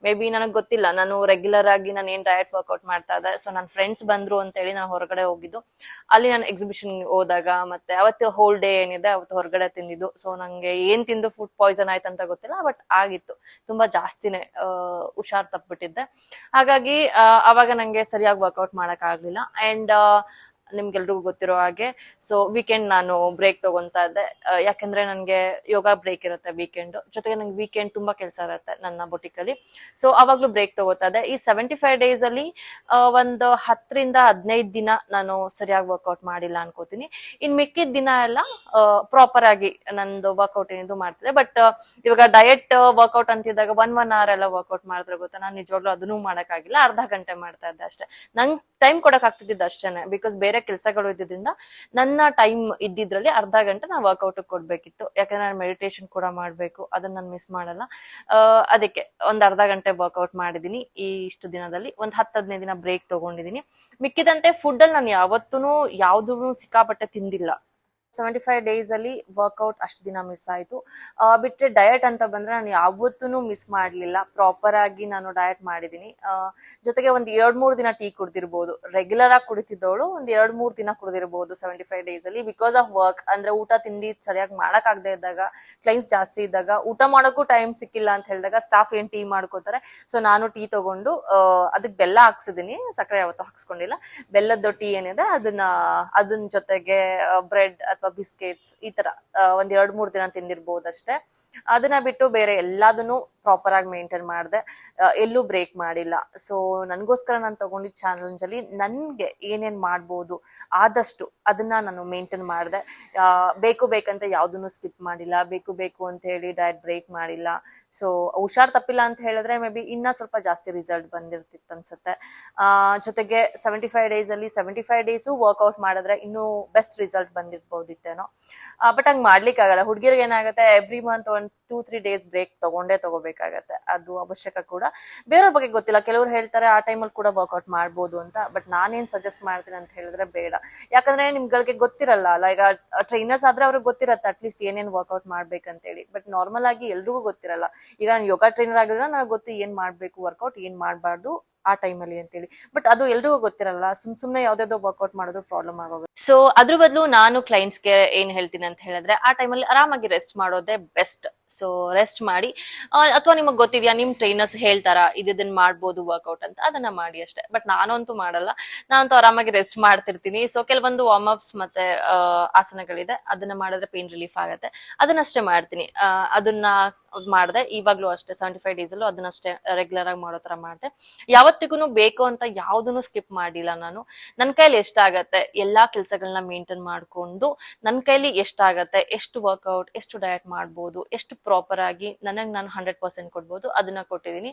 ಮೇ ಬಿ ನನಗೆ ಗೊತ್ತಿಲ್ಲ, ನಾನು ರೆಗ್ಯುಲರ್ ಆಗಿ ನಾನು ಏನ್ ಡಯಟ್ ವರ್ಕೌಟ್ ಮಾಡ್ತಾ ಇದ್ದೆ. ಸೊ ನನ್ನ ಫ್ರೆಂಡ್ಸ್ ಬಂದ್ರು ಅಂತ ಹೇಳಿ ನಾನು ಹೊರಗಡೆ ಹೋಗಿದ್ದು. ಅಲ್ಲಿ ನಾನು ಎಕ್ಸಿಬಿಷನ್ ಹೋದಾಗ ಮತ್ತೆ ಅವತ್ತು ಹೋಲ್ ಡೇ ಏನಿದೆ ಅವತ್ತು ಹೊರಗಡೆ ತಿಂದಿದ್ದು. ಸೊ ನಂಗೆ ಏನ್ ತಿಂದು ಫುಡ್ ಪಾಯ್ಸನ್ ಆಯ್ತು ಅಂತ ಗೊತ್ತಿಲ್ಲ, ಬಟ್ ಆಗಿತ್ತು ತುಂಬಾ ಜಾಸ್ತಿನೇ. ಹುಷಾರ್ ತಪ್ಪಿಟ್ಟಿದ್ದೆ. ಹಾಗಾಗಿ ಅವಾಗ ನಂಗೆ ಸರಿಯಾಗಿ ವರ್ಕೌಟ್ ಮಾಡಕ್ ಆಗ್ಲಿಲ್ಲ. ಅಂಡ್ ನಿಮ್ಗೆಲ್ರಿಗೂ ಗೊತ್ತಿರೋ ಹಾಗೆ ಸೊ ವೀಕೆಂಡ್ ನಾನು ಬ್ರೇಕ್ ತಗೊಂತಾ ಇದ್ದೆ. ಯಾಕಂದ್ರೆ ನನ್ಗೆ ಯೋಗ ಬ್ರೇಕ್ ಇರುತ್ತೆ ವೀಕೆಂಡ್, ಜೊತೆಗೆ ನಂಗೆ ವೀಕೆಂಡ್ ತುಂಬಾ ಕೆಲಸ ಇರುತ್ತೆ ನನ್ನ ಬೊಟಿಕ್ ಅಲ್ಲಿ. ಸೊ ಅವಾಗ್ಲೂ ಬ್ರೇಕ್ ತಗೋತಾ ಇದ್ದೆ. ಈ 75 ಡೇಸ್ ಅಲ್ಲಿ ಒಂದು 10 ರಿಂದ 15 ದಿನ ನಾನು ಸರಿಯಾಗಿ ವರ್ಕೌಟ್ ಮಾಡಿಲ್ಲ ಅನ್ಕೋತೀನಿ. ಇನ್ ಮಿಕ್ಕಿದ ದಿನ ಎಲ್ಲ ಪ್ರಾಪರ್ ಆಗಿ ನಂದು ವರ್ಕೌಟ್ ಏನಿದು ಮಾಡ್ತಿದ್ದೆ. ಬಟ್ ಇವಾಗ ಡಯಟ್ ವರ್ಕೌಟ್ ಅಂತಿದ್ದಾಗ 1 hour ಎಲ್ಲ ವರ್ಕೌಟ್ ಮಾಡಿದ್ರೆ ಗೊತ್ತಾ, ನಾನು ನಿಜವಾಗ್ಲೂ ಅದನ್ನೂ ಮಾಡಕ್ಕಾಗಿಲ್ಲ. ಅರ್ಧ ಗಂಟೆ ಮಾಡ್ತಾ ಇದ್ದೆ ಅಷ್ಟೇ. ನಂಗೆ ಟೈಮ್ ಕೊಡಕ್ ಆಗ್ತಿದ್ದಿದ್ದು ಅಷ್ಟೇನೆ, ಬಿಕಾಸ್ ಬೇರೆ ಕೆಲಸಗಳು ಇದ್ದಿದ್ರಿಂದ ನನ್ನ ಟೈಮ್ ಇದ್ದಿದ್ರಲ್ಲಿ ಅರ್ಧ ಗಂಟೆ ನಾನು ವರ್ಕೌಟ್ ಕೊಡ್ಬೇಕಿತ್ತು. ಯಾಕಂದ್ರೆ ನಾನು ಮೆಡಿಟೇಷನ್ ಕೂಡ ಮಾಡ್ಬೇಕು, ಅದನ್ನ ನಾನು ಮಿಸ್ ಮಾಡಲ್ಲ. ಅದಕ್ಕೆ ಒಂದ್ ಅರ್ಧ ಗಂಟೆ ವರ್ಕೌಟ್ ಮಾಡಿದೀನಿ ಈ ಇಷ್ಟು ದಿನದಲ್ಲಿ. ಒಂದ್ 10-15 ದಿನ ಬ್ರೇಕ್ ತಗೊಂಡಿದೀನಿ. ಮಿಕ್ಕಿದಂತೆ ಫುಡ್ ಅಲ್ಲಿ ನಾನು ಯಾವತ್ತೂ ಯಾವ್ದು ಸಿಕ್ಕಾಪಟ್ಟೆ ತಿಂದಿಲ್ಲ. 75 ಡೇಸ್ ಅಲ್ಲಿ ವರ್ಕೌಟ್ ಅಷ್ಟು ದಿನ ಮಿಸ್ ಆಯ್ತು. ಬಿಟ್ರೆ ಡಯಟ್ ಅಂತ ಬಂದ್ರೆ ನಾನು ಯಾವತ್ತೂ ಮಿಸ್ ಮಾಡ್ಲಿಲ್ಲ. ಪ್ರಾಪರ್ ಆಗಿ ನಾನು ಡಯಟ್ ಮಾಡಿದೀನಿ. ಜೊತೆಗೆ ಒಂದ್ 2-3 ದಿನ ಟೀ ಕುಡ್ದಿರ್ಬೋದು. ರೆಗ್ಯುಲರ್ ಆಗಿ ಕುಡಿತಿದ್ದವಳು ಒಂದ್ 2-3 ದಿನ ಕುಡ್ದಿರ್ಬೋದು 75 ಡೇಸ್ ಅಲ್ಲಿ, ಬಿಕಾಸ್ ಆಫ್ ವರ್ಕ್. ಅಂದ್ರೆ ಊಟ ತಿಂಡಿ ಸರಿಯಾಗಿ ಮಾಡಕ್ ಆಗದೆ ಇದ್ದಾಗ, ಕ್ಲೈಂಟ್ಸ್ ಜಾಸ್ತಿ ಇದ್ದಾಗ, ಊಟ ಮಾಡೋಕ್ಕೂ ಟೈಮ್ ಸಿಕ್ಕಿಲ್ಲ ಅಂತ ಹೇಳಿದಾಗ ಸ್ಟಾಫ್ ಏನ್ ಟೀ ಮಾಡ್ಕೋತಾರೆ. ಸೊ ನಾನು ಟೀ ತಗೊಂಡು ಅದಕ್ಕೆ ಬೆಲ್ಲ ಹಾಕ್ಸಿದೀನಿ, ಸಕ್ಕರೆ ಯಾವತ್ತೂ ಹಾಕ್ಸ್ಕೊಂಡಿಲ್ಲ. ಬೆಲ್ಲದ ಟೀ ಏನಿದೆ ಅದನ್ನ ಜೊತೆಗೆ ಬ್ರೆಡ್ ಅಥವಾ ಬಿಸ್ಕೆಟ್ಸ್ ಈ ತರ ಒಂದ್ 2-3 ದಿನ ತಿಂದಿರ್ಬೋದು ಅಷ್ಟೇ. ಅದನ್ನ ಬಿಟ್ಟು ಬೇರೆ ಎಲ್ಲದನ್ನು ಪ್ರಾಪರ್ ಆಗಿ ಮೇಂಟೈನ್ ಮಾಡಿದೆ, ಎಲ್ಲೂ ಬ್ರೇಕ್ ಮಾಡಿಲ್ಲ. ಸೊ ನನ್ಗೋಸ್ಕರ ನಾನು ತಗೊಂಡಿದ್ದ ಚಾಲೆಂಜ್ ಅಲ್ಲಿ ನನ್ಗೆ ಏನೇನ್ ಮಾಡ್ಬೋದು ಆದಷ್ಟು ಅದನ್ನ ನಾನು ಮೇಂಟೈನ್ ಮಾಡಿದೆ. ಬೇಕಂತ ಯಾವ್ದನ್ನು ಸ್ಕಿಪ್ ಮಾಡಿಲ್ಲ, ಬೇಕು ಅಂತ ಹೇಳಿ ಡಯಟ್ ಬ್ರೇಕ್ ಮಾಡಿಲ್ಲ. ಸೊ ಹುಷಾರ್ ತಪ್ಪಿಲ್ಲ ಅಂತ ಹೇಳಿದ್ರೆ ಮೇ ಬಿ ಇನ್ನ ಸ್ವಲ್ಪ ಜಾಸ್ತಿ ರಿಸಲ್ಟ್ ಬಂದಿರ್ತಿತ್ತು ಅನ್ಸುತ್ತೆ. ಜೊತೆಗೆ 75 ಡೇಸ್ ಅಲ್ಲಿ 75 ಡೇಸು ವರ್ಕೌಟ್ ಮಾಡಿದ್ರೆ ಇನ್ನೂ ಬೆಸ್ಟ್ ರಿಸಲ್ಟ್ ಬಂದಿರ್ಬೋದಿತ್ತೇನೋ. ಬಟ್ ಹಂಗ್ ಮಾಡ್ಲಿಕ್ಕೆ ಆಗಲ್ಲ. ಹುಡುಗಿರಿಗೆ ಏನಾಗುತ್ತೆ, ಎವ್ರಿ ಮಂತ್ ಒಂದ್ 2-3 ಡೇಸ್ ಬ್ರೇಕ್ ತಗೋಬೇಕಾಗತ್ತೆ. ಅದು ಅವಶ್ಯಕ ಕೂಡ. ಬೇರೆಯವ್ರ ಬಗ್ಗೆ ಗೊತ್ತಿಲ್ಲ, ಕೆಲವ್ರು ಹೇಳ್ತಾರೆ ಆ ಟೈಮಲ್ಲಿ ಕೂಡ ವರ್ಕೌಟ್ ಮಾಡ್ಬೋದು ಅಂತ. ಬಟ್ ನಾನೇನ್ ಸಜೆಸ್ಟ್ ಮಾಡ್ತೀನಿ ಅಂತ ಹೇಳಿದ್ರೆ ಬೇಡ. ಯಾಕಂದ್ರೆ ನಿಮ್ಗಳಿಗೆ ಗೊತ್ತಿರಲ್ಲ ಅಲ್ಲ. ಈಗ ಟ್ರೈನರ್ಸ್ ಆದ್ರೆ ಅವ್ರಿಗೆ ಗೊತ್ತಿರತ್ತೆ ಅಟ್ಲೀಸ್ಟ್ ಏನೇನ್ ವರ್ಕೌಟ್ ಮಾಡ್ಬೇಕಂತ ಹೇಳಿ. ಬಟ್ ನಾರ್ಮಲ್ ಆಗಿ ಎಲ್ರಿಗೂ ಗೊತ್ತಿರಲ್ಲ. ಈಗ ನಾನು ಯೋಗ ಟ್ರೈನರ್ ಆಗಿರೋ ನನಗೆ ಗೊತ್ತು ಏನ್ ಮಾಡ್ಬೇಕು ವರ್ಕೌಟ್, ಏನ್ ಮಾಡ್ಬಾರ್ದು ಆ ಟೈಮಲ್ಲಿ ಅಂತೇಳಿ. ಬಟ್ ಅದು ಎಲ್ರಿಗೂ ಗೊತ್ತಿರಲ್ಲ. ಸುಮ್ನೆ ಯಾವ್ದಾವ್ದೋ ವರ್ಕೌಟ್ ಮಾಡಿದ್ರು ಪ್ರಾಬ್ಲಮ್ ಆಗೋಗುತ್ತೆ. ಸೊ ಅದ್ರ ಬದಲು ನಾನು ಕ್ಲೈಂಟ್ಸ್ಗೆ ಏನ್ ಹೇಳ್ತೀನಿ ಅಂತ ಹೇಳಿದ್ರೆ, ಆ ಟೈಮಲ್ಲಿ ಆರಾಮಾಗಿ ರೆಸ್ಟ್ ಮಾಡೋದೇ ಬೆಸ್ಟ್. ಸೊ ರೆಸ್ಟ್ ಮಾಡಿ, ಅಥವಾ ನಿಮಗ್ ಗೊತ್ತಿದ್ಯಾ ನಿಮ್ ಟ್ರೈನರ್ಸ್ ಹೇಳ್ತಾರ ಇದನ್ನ ಮಾಡ್ಬೋದು ವರ್ಕೌಟ್ ಅಂತ, ಅದನ್ನ ಮಾಡಿ ಅಷ್ಟೇ. ಬಟ್ ನಾನಂತೂ ಮಾಡಲ್ಲ, ನಾನಂತೂ ಆರಾಮಾಗಿ ರೆಸ್ಟ್ ಮಾಡ್ತಿರ್ತೀನಿ. ಸೊ ಕೆಲವೊಂದು ವಾರ್ಮ್ ಅಪ್ಸ್ ಮತ್ತೆ ಆಸನಗಳಿದೆ, ಅದನ್ನ ಮಾಡಿದ್ರೆ ಪೇನ್ ರಿಲೀಫ್ ಆಗತ್ತೆ, ಅದನ್ನಷ್ಟೇ ಮಾಡ್ತೀನಿ. ಅದನ್ನ ಮಾಡಿದೆ ಇವಾಗ್ಲೂ ಅಷ್ಟೇ. 75 ಡೇಸ್ ಅಲ್ಲೂ ಅದನ್ನಷ್ಟೇ ರೆಗ್ಯುಲರ್ ಆಗಿ ಮಾಡೋ ತರ ಮಾಡಿದೆ. ಯಾವತ್ತಿಗೂ ಬೇಕು ಅಂತ ಯಾವ್ದನ್ನು ಸ್ಕಿಪ್ ಮಾಡಿಲ್ಲ ನಾನು. ನನ್ ಕೈಲಿ ಎಷ್ಟಾಗತ್ತೆ ಎಲ್ಲಾ ಕೆಲ್ಸಗಳನ್ನ ಮೇಂಟೈನ್ ಮಾಡ್ಕೊಂಡು, ನನ್ ಕೈಲಿ ಎಷ್ಟಾಗತ್ತೆ, ಎಷ್ಟು ವರ್ಕೌಟ್, ಎಷ್ಟು ಡಯಟ್ ಮಾಡ್ಬೋದು, ಎಷ್ಟು ಪ್ರಾಪರ್ ಆಗಿ ನನಗ್ ನಾನು 100% ಕೊಡ್ಬೋದು, ಅದನ್ನ ಕೊಟ್ಟಿದೀನಿ.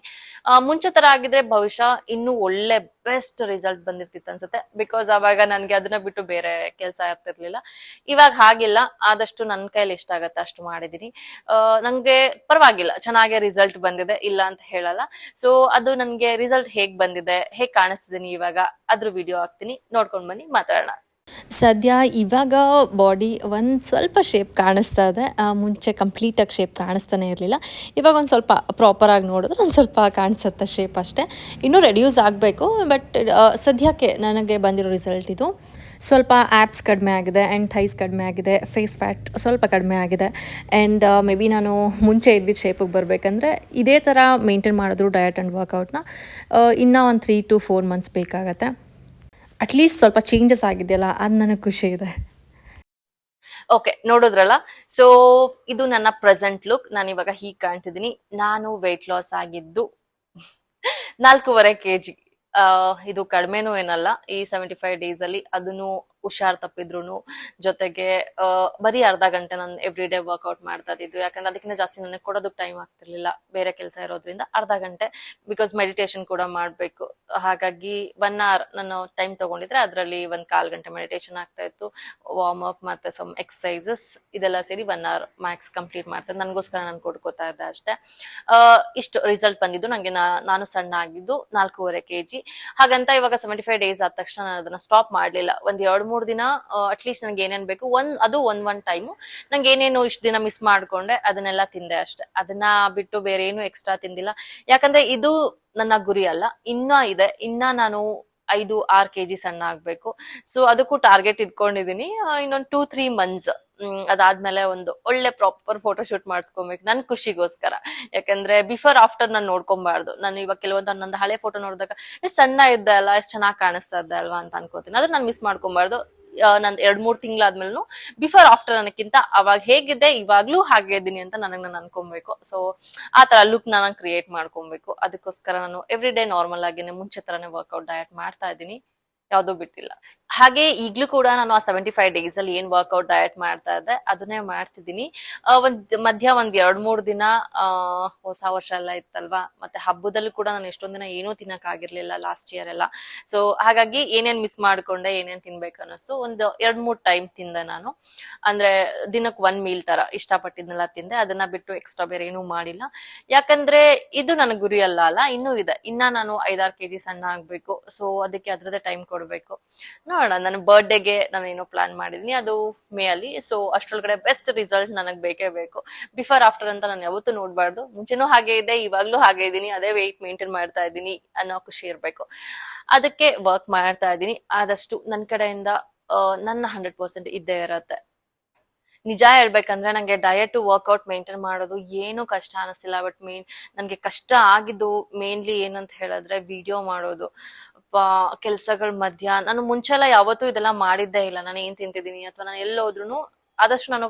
ಮುಂಚೆ ತರ ಆಗಿದ್ರೆ ಬಹುಶಃ ಇನ್ನೂ ಒಳ್ಳೆ ಬೆಸ್ಟ್ ರಿಸಲ್ಟ್ ಬಂದಿರ್ತಿತ್ತು ಅನ್ಸುತ್ತೆ. ಬಿಕಾಸ್ ಅವಾಗ ನನ್ಗೆ ಅದನ್ನ ಬಿಟ್ಟು ಬೇರೆ ಕೆಲಸ ಇರ್ತಿರ್ಲಿಲ್ಲ. ಇವಾಗ ಹಾಗಿಲ್ಲ, ಆದಷ್ಟು ನನ್ ಕೈಲಿ ಎಷ್ಟಾಗತ್ತೆ ಅಷ್ಟು ಮಾಡಿದೀನಿ. ನಂಗೆ ಪರವಾಗಿಲ್ಲ, ಚೆನ್ನಾಗಿ ರಿಸಲ್ಟ್ ಬಂದಿದೆ, ಇಲ್ಲ ಅಂತ ಹೇಳಲ್ಲ. ಸೊ ಅದು ನನ್ಗೆ ರಿಸಲ್ಟ್ ಹೇಗ್ ಬಂದಿದೆ, ಹೇಗ್ ಕಾಣಿಸ್ತಿದೀನಿ ಇವಾಗ, ಅದ್ರ ವಿಡಿಯೋ ಹಾಕ್ತೀನಿ, ನೋಡ್ಕೊಂಡ್ ಬನ್ನಿ, ಮಾತಾಡೋಣ. ಸದ್ಯ ಇವಾಗ ಬಾಡಿ ಒಂದು ಸ್ವಲ್ಪ ಶೇಪ್ ಕಾಣಿಸ್ತಾ ಇದೆ. ಮುಂಚೆ ಕಂಪ್ಲೀಟಾಗಿ ಶೇಪ್ ಕಾಣಿಸ್ತಾನೆ ಇರಲಿಲ್ಲ. ಇವಾಗ ಒಂದು ಸ್ವಲ್ಪ ಪ್ರಾಪರಾಗಿ ನೋಡಿದ್ರೆ ಒಂದು ಸ್ವಲ್ಪ ಕಾಣಿಸುತ್ತೆ ಶೇಪ್ ಅಷ್ಟೇ. ಇನ್ನೂ ರೆಡ್ಯೂಸ್ ಆಗಬೇಕು. ಬಟ್ ಸದ್ಯಕ್ಕೆ ನನಗೆ ಬಂದಿರೋ ರಿಸಲ್ಟ್ ಇದು. ಸ್ವಲ್ಪ ಆ್ಯಪ್ಸ್ ಕಡಿಮೆ ಆಗಿದೆ ಆ್ಯಂಡ್ ಥೈಸ್ ಕಡಿಮೆ ಆಗಿದೆ, ಫೇಸ್ ಫ್ಯಾಟ್ ಸ್ವಲ್ಪ ಕಡಿಮೆ ಆಗಿದೆ. ಆ್ಯಂಡ್ ಮೇ ಬಿ ನಾನು ಮುಂಚೆ ಇದ್ದಿದ್ದ ಶೇಪಿಗೆ ಬರಬೇಕಂದ್ರೆ ಇದೇ ಥರ ಮೇಂಟೈನ್ ಮಾಡಿದ್ರು ಡಯಟ್ ಆ್ಯಂಡ್ ವರ್ಕೌಟ್ನ ಇನ್ನೂ ಒಂದು 3 to 4 months ಬೇಕಾಗತ್ತೆ. ಅಟ್ಲೀಸ್ಟ್ ಸ್ವಲ್ಪ ಚೇಂಜಸ್ ಆಗಿದೆಯಲ್ಲ, ಅದು ನನಗೆ ಖುಷಿ ಇದೆ. ಓಕೆ, ನೋಡಿದ್ರಲ್ಲ. ಸೊ ಇದು ನನ್ನ ಪ್ರೆಸೆಂಟ್ ಲುಕ್. ನಾನು ಇವಾಗ ಹೀಗ್ ಕಾಣ್ತಿದ್ದೀನಿ. ನಾನು ವೆಯ್ಟ್ ಲಾಸ್ ಆಗಿದ್ದು 4.5 kg. ಇದು ಕಡಿಮೆನೂ ಏನಲ್ಲ ಈ 75 ಡೇಸ್ ಅಲ್ಲಿ. ಅದನ್ನು ಹುಷಾರ್ ತಪ್ಪಿದ್ರು ಜೊತೆಗೆ ಬರೀ ಅರ್ಧ ಗಂಟೆ ನಾನು ಎವ್ರಿ ಡೇ ವರ್ಕೌಟ್ ಮಾಡ್ತಾ ಇದ್ದಿದ್ದು. ಯಾಕಂದ್ರೆ ಅದಕ್ಕಿಂತ ಜಾಸ್ತಿ ನನಗೆ ಕೊಡೋದಕ್ಕೆ ಟೈಮ್ ಆಗ್ತಿರ್ಲಿಲ್ಲ, ಬೇರೆ ಕೆಲಸ ಇರೋದ್ರಿಂದ ಅರ್ಧ ಗಂಟೆ. ಬಿಕಾಸ್ ಮೆಡಿಟೇಷನ್ ಕೂಡ ಮಾಡ್ಬೇಕು, ಹಾಗಾಗಿ 1 hour ನಾನು ಟೈಮ್ ತಗೊಂಡಿದ್ರೆ ಅದರಲ್ಲಿ 1/4 ಗಂಟೆ ಮೆಡಿಟೇಷನ್ ಆಗ್ತಾ ಇತ್ತು. ವಾರ್ಮ್ ಅಪ್ ಮತ್ತೆ ಸಮ್ ಎಕ್ಸಸೈಸಸ್ ಇದೆಲ್ಲ ಸೇರಿ 1 hour ಮ್ಯಾಕ್ಸ್ ಕಂಪ್ಲೀಟ್ ಮಾಡ್ತಾರೆ. ನನಗೋಸ್ಕರ ನಾನು ಕೊಡ್ಕೋತಾ ಇದ್ದೆ ಅಷ್ಟೇ. ಇಷ್ಟು ರಿಸಲ್ಟ್ ಬಂದಿದ್ದು ನಂಗೆ. ನಾನು ಸಣ್ಣ ಆಗಿದ್ದು 4.5 kg. ಹಾಗಂತ ಇವಾಗ 75 ಡೇಸ್ ಆದ ತಕ್ಷಣ ನಾನು ಅದನ್ನ ಸ್ಟಾಪ್ ಮಾಡ್ಲಿಲ್ಲ. ಒಂದ್ 2-3 ದಿನ ಅಟ್ಲೀಸ್ಟ್ ನಂಗೆ ಏನೇನ್ ಬೇಕು ಅದು ಒಂದ್ ಟೈಮು ನಂಗೆ ಏನೇನು ಇಷ್ಟು ದಿನ ಮಿಸ್ ಮಾಡ್ಕೊಂಡೆ ಅದನ್ನೆಲ್ಲ ತಿಂದೆ ಅಷ್ಟೇ. ಅದನ್ನ ಬಿಟ್ಟು ಬೇರೆ ಏನು ಎಕ್ಸ್ಟ್ರಾ ತಿಂದಿಲ್ಲ. ಯಾಕಂದ್ರೆ ಇದು ನನ್ನ ಗುರಿ ಅಲ್ಲ, ಇನ್ನ ನಾನು 5-6 kg ಸಣ್ಣ ಆಗ್ಬೇಕು. ಸೊ ಅದಕ್ಕೂ ಟಾರ್ಗೆಟ್ ಇಟ್ಕೊಂಡಿದೀನಿ. ಇನ್ನೊಂದು 2-3 months ಅದಾದ್ಮೇಲೆ ಒಂದು ಒಳ್ಳೆ ಪ್ರಾಪರ್ ಫೋಟೋ ಶೂಟ್ ಮಾಡಿಸ್ಕೊಬೇಕು ನನ್ ಖುಷಿಗೋಸ್ಕರ. ಯಾಕಂದ್ರೆ ಬಿಫೋರ್ ಆಫ್ಟರ್ ನಾನು ನೋಡ್ಕೊಬಾರ್ದು. ನಾನು ಇವಾಗ ಕೆಲವೊಂದು ನಂದು ಹಳೆ ಫೋಟೋ ನೋಡಿದಾಗ ಎಷ್ಟು ಸಣ್ಣ ಇದ್ದೆ ಅಲ್ಲ, ಎಷ್ಟು ಚೆನ್ನಾಗಿ ಕಾಣಿಸ್ತಾ ಇದ್ದೆ ಅಲ್ವಾ ಅಂತ ಅನ್ಕೋತೀನಿ. ಅದನ್ನ ನಾನು ಮಿಸ್ ಮಾಡ್ಕೊಬಾರ್ದು. ನನ್ 2-3 ತಿಂಗಳಾದ್ಮೇಲೆ ಬಿಫೋರ್ ಆಫ್ಟರ್ ಅನ್ನಕ್ಕಿಂತ ಅವಾಗ ಹೇಗಿದ್ದೆ ಇವಾಗ್ಲೂ ಹಾಗೆ ಇದ್ದೀನಿ ಅಂತ ನಾನು ಅನ್ಕೊಬೇಕು. ಸೊ ಆ ತರ ಲುಕ್ ನಾನು ಕ್ರಿಯೇಟ್ ಮಾಡ್ಕೊಬೇಕು. ಅದಕ್ಕೋಸ್ಕರ ನಾನು ಎವ್ರಿ ಡೇ ನಾರ್ಮಲ್ ಆಗಿನೇ ಮುಂಚೆ ತರನೇ ವರ್ಕೌಟ್ ಡಯಟ್ ಮಾಡ್ತಾ ಇದ್ದೀನಿ, ಯಾವ್ದು ಬಿಟ್ಟಿಲ್ಲ. ಹಾಗೆ ಈಗ್ಲೂ ಕೂಡ ನಾನು ಆ 75 ಡೇಸ್ ಅಲ್ಲಿ ಏನ್ ವರ್ಕೌಟ್ ಡಯಟ್ ಮಾಡ್ತಾ ಇದ್ದೆ ಅದನ್ನೇ ಮಾಡ್ತಿದ್ದೀನಿ. ಮಧ್ಯ ಒಂದ್ 2-3 ದಿನ ಹೊಸ ವರ್ಷ ಎಲ್ಲ ಇತ್ತಲ್ವಾ, ಮತ್ತೆ ಹಬ್ಬದಲ್ಲೂ ಕೂಡ ನಾನು ಎಷ್ಟೊಂದ್ ದಿನ ಏನೂ ತಿನ್ನಕ್ ಆಗಿರ್ಲಿಲ್ಲ ಲಾಸ್ಟ್ ಇಯರ್ ಎಲ್ಲ. ಸೊ ಹಾಗಾಗಿ ಏನೇನ್ ಮಿಸ್ ಮಾಡ್ಕೊಂಡೆ, ಏನೇನ್ ತಿನ್ಬೇಕು ಅನ್ನಿಸ್ತು, ಒಂದು 2-3 ಟೈಮ್ ತಿಂದೆ ನಾನು. ಅಂದ್ರೆ ದಿನಕ್ಕೆ 1 ಮೀಲ್ ತರ ಇಷ್ಟಪಟ್ಟಿದ್ನೆಲ್ಲ ತಿಂದೆ. ಅದನ್ನ ಬಿಟ್ಟು ಎಕ್ಸ್ಟ್ರಾ ಬೇರೆ ಏನೂ ಮಾಡಿಲ್ಲ. ಯಾಕಂದ್ರೆ ಇದು ನನ್ನ ಗುರಿ ಅಲ್ಲ, ಇನ್ನೂ ಇದೆ. ಇನ್ನ ನಾನು 5-6 kg ಸಣ್ಣ ಆಗ್ಬೇಕು. ಸೊ ಅದಕ್ಕೆ ಅದ್ರದ್ದೇ ಟೈಮ್ ಕೊಡ್ಬೇಕು. ನೋಡೋಣ, ನನ್ನ ಬರ್ಡೇಗೆ ನಾನು ಏನೋ ಪ್ಲಾನ್ ಮಾಡಿದೀನಿ, ಅದು ಮೇ ಅಲ್ಲಿ. ಸೊ ಅಷ್ಟ್ರೊಳಗಡೆ ಬೆಸ್ಟ್ ರಿಸಲ್ಟ್ ನನಗೆ ಬೇಕೇ ಬೇಕು. ಬಿಫೋರ್ ಆಫ್ಟರ್ ಅಂತ ನಾನು ಯಾವತ್ತೂ ನೋಡ್ಬಾರ್ದು. ಮುಂಚೆನೂ ಹಾಗೆ ಇದೆ, ಇವಾಗ್ಲೂ ಹಾಗೆ ಇದೀನಿ, ಅದೇ ವೆಯ್ಟ್ ಮೇಂಟೈನ್ ಮಾಡ್ತಾ ಇದ್ದೀನಿ ಅನ್ನೋ ಖುಷಿ ಇರ್ಬೇಕು. ಅದಕ್ಕೆ ವರ್ಕ್ ಮಾಡ್ತಾ ಇದ್ದೀನಿ. ಆದಷ್ಟು ನನ್ನ ಕಡೆಯಿಂದ ನನ್ನ 100% ಇದ್ದೇ ಇರತ್ತೆ. ನಿಜ ಹೇಳ್ಬೇಕಂದ್ರೆ ನಂಗೆ ಡಯಟ್ ವರ್ಕೌಟ್ ಮೇಂಟೈನ್ ಮಾಡೋದು ಏನು ಕಷ್ಟ ಅನಿಸ್ತಿಲ್ಲ. ಬಟ್ ನನ್ಗೆ ಕಷ್ಟ ಆಗಿದ್ದು ಮೇನ್ಲಿ ಏನಂತ ಹೇಳಿದ್ರೆ ವಿಡಿಯೋ ಮಾಡೋದು. ಕೆಲ್ಸಗಳ ಮಧ್ಯ ನಾನು ಮುಂಚೆಲ್ಲ ಯಾವತ್ತೂ ಇದೆಲ್ಲ ಮಾಡಿದ್ದೇ ಇಲ್ಲ. ನಾನು ಏನ್ ತಿಂತಿದ್ದೀನಿ ಅಥವಾ ನಾನು ಎಲ್ಲೋದ್ರೂ ಆದಷ್ಟು ನಾನು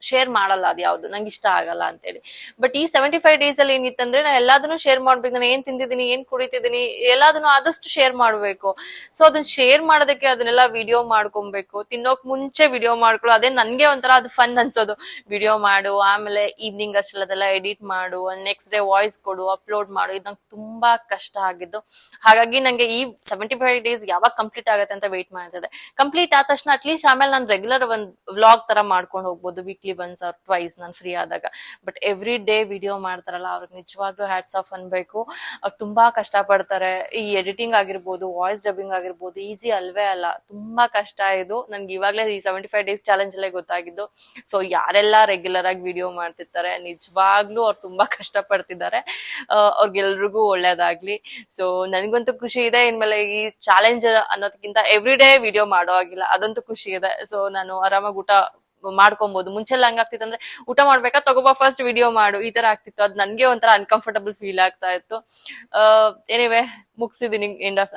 ಶೇರ್ ಮಾಡಲ್ಲ, ಅದು ಯಾವ್ದು ನಂಗೆ ಇಷ್ಟ ಆಗಲ್ಲ ಅಂತೇಳಿ. ಬಟ್ ಈ 75 ಡೇಸ್ ಅಲ್ಲಿ ಏನಿತ್ತಂದ್ರೆ ನಾನು ಎಲ್ಲಾದನ್ನು ಶೇರ್ ಮಾಡ್ಬೇಕು. ನಾನು ಏನ್ ತಿಂತಿದ್ದೀನಿ, ಏನ್ ಕುಡಿತಿದ್ದೀನಿ, ಎಲ್ಲಾದನ್ನು ಆದಷ್ಟು ಶೇರ್ ಮಾಡ್ಬೇಕು. ಸೊ ಅದನ್ನ ಶೇರ್ ಮಾಡೋದಕ್ಕೆ ಅದನ್ನೆಲ್ಲ ವಿಡಿಯೋ ಮಾಡ್ಕೊಬೇಕು. ತಿನ್ನೋಕ್ ಮುಂಚೆ ವಿಡಿಯೋ ಮಾಡ್ಕೊಳ್ಳೋ, ಅದೇ ನನ್ಗೆ ಒಂಥರ ಅದು ಫನ್ ಅನ್ಸೋದು. ವಿಡಿಯೋ ಮಾಡು, ಆಮೇಲೆ ಈವ್ನಿಂಗ್ ಅಷ್ಟೆಲ್ಲ ಅದೆಲ್ಲ ಎಡಿಟ್ ಮಾಡು, ನೆಕ್ಸ್ಟ್ ಡೇ ವಾಯ್ಸ್ ಕೊಡು, ಅಪ್ಲೋಡ್ ಮಾಡು. ಇದು ನಂಗೆ ತುಂಬಾ ಕಷ್ಟ ಆಗಿದ್ದು. ಹಾಗಾಗಿ ನಂಗೆ ಈ 75 ಡೇಸ್ ಯಾವಾಗ ಕಂಪ್ಲೀಟ್ ಆಗತ್ತೆ ಅಂತ ವೇಟ್ ಮಾಡ್ತಿದ್ದೆ. ಕಂಪ್ಲೀಟ್ ಆದ ತಕ್ಷಣ ಅಟ್ಲೀಸ್ಟ್ ಆಮೇಲೆ ನಾನು ರೆಗ್ಯುಲರ್ ಒಂದ್ ವ್ಲಾಗ್ ತರ ಮಾಡ್ಕೊಂಡು ಹೋಗ್ಬೋದು, ವೀಕ್ಲಿ ಒನ್ಸ್ ಆರ್ ಟ್ವೈಸ್ ನಾನು ಫ್ರೀ ಆದಾಗ. ಬಟ್ ಎವ್ರಿ ಡೇ ವಿಡಿಯೋ ಮಾಡ್ತಾರಲ್ಲ, ಅವ್ರಿಗೆ ನಿಜವಾಗ್ಲೂ ಹ್ಯಾಟ್ಸ್ ಆಫ್ ಅನ್ಬೇಕು. ಅವ್ರು ತುಂಬಾ ಕಷ್ಟ ಪಡ್ತಾರೆ. ಈ ಎಡಿಟಿಂಗ್ ಆಗಿರ್ಬೋದು, ವಾಯ್ಸ್ ಡಬ್ಬಿಂಗ್ ಆಗಿರ್ಬೋದು, ಈಸಿ ಅಲ್ವೇ ಅಲ್ಲ, ತುಂಬಾ ಕಷ್ಟ ಇದು. ನನ್ಗೆ ಇವಾಗ್ಲೇ ಈ 75 ಡೇಸ್ ಚಾಲೆಂಜ್ ಅಲ್ಲೇ ಗೊತ್ತಾಗಿದ್ದು. ಸೊ ಯಾರೆಲ್ಲ ರೆಗ್ಯುಲರ್ ಆಗಿ ವಿಡಿಯೋ ಮಾಡ್ತಿರ್ತಾರೆ ನಿಜವಾಗ್ಲೂ ಅವ್ರು ತುಂಬಾ ಕಷ್ಟ ಪಡ್ತಿದ್ದಾರೆ. ಅವ್ರಿಗೆಲ್ರಿಗೂ ಒಳ್ಳೇದಾಗ್ಲಿ. ಸೊ ನನ್ಗಂತೂ ಖುಷಿ ಇದೆ. ಇನ್ಮೇಲೆ ಈ ಚಾಲೆಂಜ್ ಅನ್ನೋದಕ್ಕಿಂತ ಎವ್ರಿ ಡೇ ವಿಡಿಯೋ ಮಾಡೋ ಆಗಿಲ್ಲ, ಅದಂತೂ ಖುಷಿ ಇದೆ. ಸೊ ನಾನು ಆರಾಮಾಗಿ ಊಟ ಮಾಡ್ಕೊಬಹುದು. ಮುಂಚೆಲ್ಲ ಹಂಗಾಗ್ತಿತ್ತು ಅಂದ್ರೆ ಊಟ ಮಾಡ್ಬೇಕಾ ತಗೋಬಾ ಫಸ್ಟ್ ವಿಡಿಯೋ ಮಾಡು, ಈ ತರ ಆಗ್ತಿತ್ತು. ಅದ್ ನನ್ಗೆ ಒಂಥರ ಅನ್ಕಂಫರ್ಟಬಲ್ ಫೀಲ್ ಆಗ್ತಾ ಇತ್ತು. ಎನಿವೆ ಮುಗಿಸಿದೀನಿ ಎಂಡ್ ಆಫ್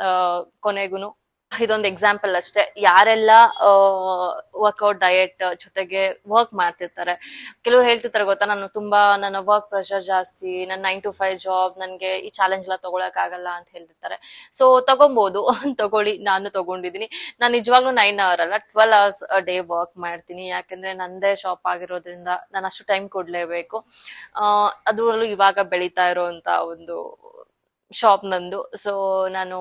ಕೊನೆಗೂನು. ಇದೊಂದು ಎಕ್ಸಾಂಪಲ್ ಅಷ್ಟೇ. ಯಾರೆಲ್ಲ ವರ್ಕೌಟ್ ಡಯಟ್ ಜೊತೆಗೆ ವರ್ಕ್ ಮಾಡ್ತಿರ್ತಾರೆ, ಕೆಲವ್ರು ಹೇಳ್ತಿರ್ತಾರೆ ಗೊತ್ತಾ, ನನ್ನ ವರ್ಕ್ ಪ್ರೆಷರ್ ಜಾಸ್ತಿ, ನನ್ನ 9 to 5 ಜಾಬ್, ನನ್ಗೆ ಈ ಚಾಲೆಂಜ್ ಎಲ್ಲ ತಗೊಳಕ್ ಆಗಲ್ಲ ಅಂತ ಹೇಳ್ತಿರ್ತಾರೆ. ಸೊ ತಗೊಬಹುದು, ತಗೊಳ್ಳಿ. ನಾನು ತಗೊಂಡಿದೀನಿ. ನಾನು ನಿಜವಾಗ್ಲೂ 9 hour ಅಲ್ಲ 12 hours a day ವರ್ಕ್ ಮಾಡ್ತೀನಿ. ಯಾಕಂದ್ರೆ ನಂದೇ ಶಾಪ್ ಆಗಿರೋದ್ರಿಂದ ನಾನು ಅಷ್ಟು ಟೈಮ್ ಕೊಡ್ಲೇಬೇಕು. ಅದರಲ್ಲೂ ಇವಾಗ ಬೆಳೀತಾ ಇರೋಂತ ಒಂದು ಶಾಪ್ ನಂದು. ಸೊ ನಾನು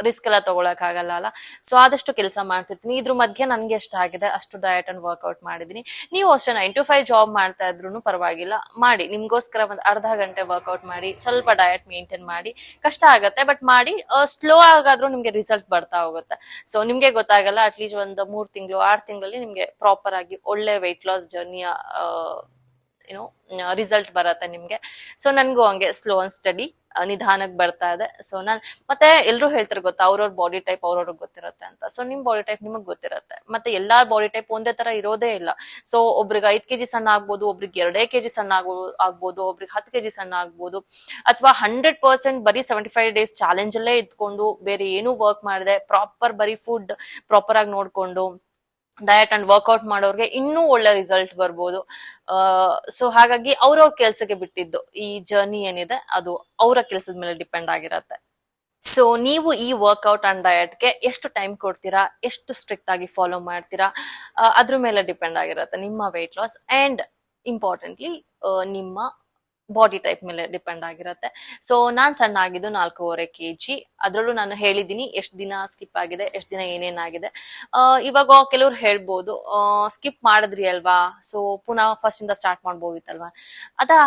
ರಿಸ್ಕ್ ಎಲ್ಲ ತಗೊಳಕ್ ಆಗಲ್ಲ ಅಲ್ಲ. ಸೊ ಆದಷ್ಟು ಕೆಲಸ ಮಾಡ್ತಿರ್ತೀನಿ. ಇದ್ರ ಮಧ್ಯೆ ನನ್ಗೆ ಎಷ್ಟ ಆಗಿದೆ ಅಷ್ಟು ಡಯಟ್ ಅಂಡ್ ವರ್ಕೌಟ್ ಮಾಡಿದೀನಿ. ನೀವು ಅಷ್ಟೇ 9 to 5 ಜಾಬ್ ಮಾಡ್ತಾ ಇದ್ರು ಪರವಾಗಿಲ್ಲ, ಮಾಡಿ. ನಿಮ್ಗೋಸ್ಕರ ಒಂದ್ ಅರ್ಧ ಗಂಟೆ ವರ್ಕೌಟ್ ಮಾಡಿ, ಸ್ವಲ್ಪ ಡಯಟ್ ಮೇಂಟೈನ್ ಮಾಡಿ. ಕಷ್ಟ ಆಗತ್ತೆ ಬಟ್ ಮಾಡಿ. ಸ್ಲೋ ಆಗಾದ್ರೂ ನಿಮ್ಗೆ ರಿಸಲ್ಟ್ ಬರ್ತಾ ಹೋಗುತ್ತೆ. ಸೊ ನಿಮ್ಗೆ ಗೊತ್ತಾಗಲ್ಲ, ಅಟ್ಲೀಸ್ಟ್ ಒಂದು 3 ತಿಂಗಳು 6 ತಿಂಗಳಲ್ಲಿ ನಿಮ್ಗೆ ಪ್ರಾಪರ್ ಆಗಿ ಒಳ್ಳೆ ವೆಯ್ಟ್ ಲಾಸ್ ಜರ್ನಿಯ ರಿಸಲ್ಟ್ ಬರತ್ತೆ ನಿಮ್ಗೆ. ಸೊ ನನ್ಗೂ ಹಂಗೆ ಸ್ಲೋ ಅಂಡ್ ಸ್ಟಡಿ ನಿಧಾನಕ್ಕೆ ಬರ್ತಾ ಇದೆ. ಸೊ ಮತ್ತೆ ಎಲ್ರು ಹೇಳ್ತಾರೆ ಗೊತ್ತಾ, ಅವ್ರವ್ರ ಬಾಡಿ ಟೈಪ್ ಅವ್ರವ್ರಿಗೆ ಗೊತ್ತಿರತ್ತೆ ಅಂತ. ಸೊ ನಿಮ್ ಬಾಡಿ ಟೈಪ್ ನಿಮಗ್ ಗೊತ್ತಿರತ್ತೆ. ಮತ್ತೆ ಎಲ್ಲಾರ್ ಬಾಡಿ ಟೈಪ್ ಒಂದೇ ತರ ಇರೋದೇ ಇಲ್ಲ. ಸೊ ಒಬ್ರಿಗೆ 5 kg ಸಣ್ಣ ಆಗ್ಬೋದು, ಒಬ್ರಿಗೆ 2 kg ಸಣ್ಣ ಆಗ್ಬೋದು, ಒಬ್ರಿಗೆ 10 kg ಸಣ್ಣ ಆಗ್ಬೋದು. ಅಥವಾ 100% ಬರೀ 75 ಡೇಸ್ ಚಾಲೆಂಜ್ ಅಲ್ಲೇ ಇದ್ಕೊಂಡು ಬೇರೆ ಏನು ವರ್ಕ್ ಮಾಡಿದೆ, ಪ್ರಾಪರ್ ಬರೀ ಫುಡ್ ಪ್ರಾಪರ್ ಆಗಿ ನೋಡ್ಕೊಂಡು ಡಯಟ್ ಅಂಡ್ ವರ್ಕೌಟ್ ಮಾಡೋರ್ಗೆ ಇನ್ನೂ ಒಳ್ಳೆ ರಿಸಲ್ಟ್ ಬರ್ಬೋದು. ಸೊ ಹಾಗಾಗಿ ಅವ್ರವ್ರ ಕೆಲ್ಸಕ್ಕೆ ಬಿಟ್ಟಿದ್ದು. ಈ ಜರ್ನಿ ಏನಿದೆ ಅದು ಅವರ ಕೆಲ್ಸದ ಮೇಲೆ ಡಿಪೆಂಡ್ ಆಗಿರತ್ತೆ. ಸೊ ನೀವು ಈ ವರ್ಕೌಟ್ ಅಂಡ್ ಡಯಟ್ಗೆ ಎಷ್ಟು ಟೈಮ್ ಕೊಡ್ತೀರಾ, ಎಷ್ಟು ಸ್ಟ್ರಿಕ್ಟ್ ಆಗಿ ಫಾಲೋ ಮಾಡ್ತೀರಾ, ಅದ್ರ ಮೇಲೆ ಡಿಪೆಂಡ್ ಆಗಿರುತ್ತೆ ನಿಮ್ಮ ವೆಯ್ಟ್ ಲಾಸ್ ಅಂಡ್ ಇಂಪಾರ್ಟೆಂಟ್ಲಿ ನಿಮ್ಮ ಬಾಡಿ ಟೈಪ್ ಮೇಲೆ ಡಿಪೆಂಡ್ ಆಗಿರುತ್ತೆ. ಸೊ ನಾನ್ ಸಣ್ಣ ಆಗಿದ್ದು 4.5 kg. ಅದ್ರಲ್ಲೂ ನಾನು ಹೇಳಿದೀನಿ ಎಷ್ಟು ದಿನ ಸ್ಕಿಪ್ ಆಗಿದೆ, ಎಷ್ಟು ದಿನ ಏನೇನಾಗಿದೆ. ಇವಾಗ ಕೆಲವ್ರು ಹೇಳ್ಬೋದು ಸ್ಕಿಪ್ ಮಾಡಿದ್ರಿ ಅಲ್ವಾ, ಸೊ ಪುನಃ ಫಸ್ಟ್ ಇಂದ ಸ್ಟಾರ್ಟ್ ಮಾಡ್ಬೋದಿತ್ತಲ್ವಾ.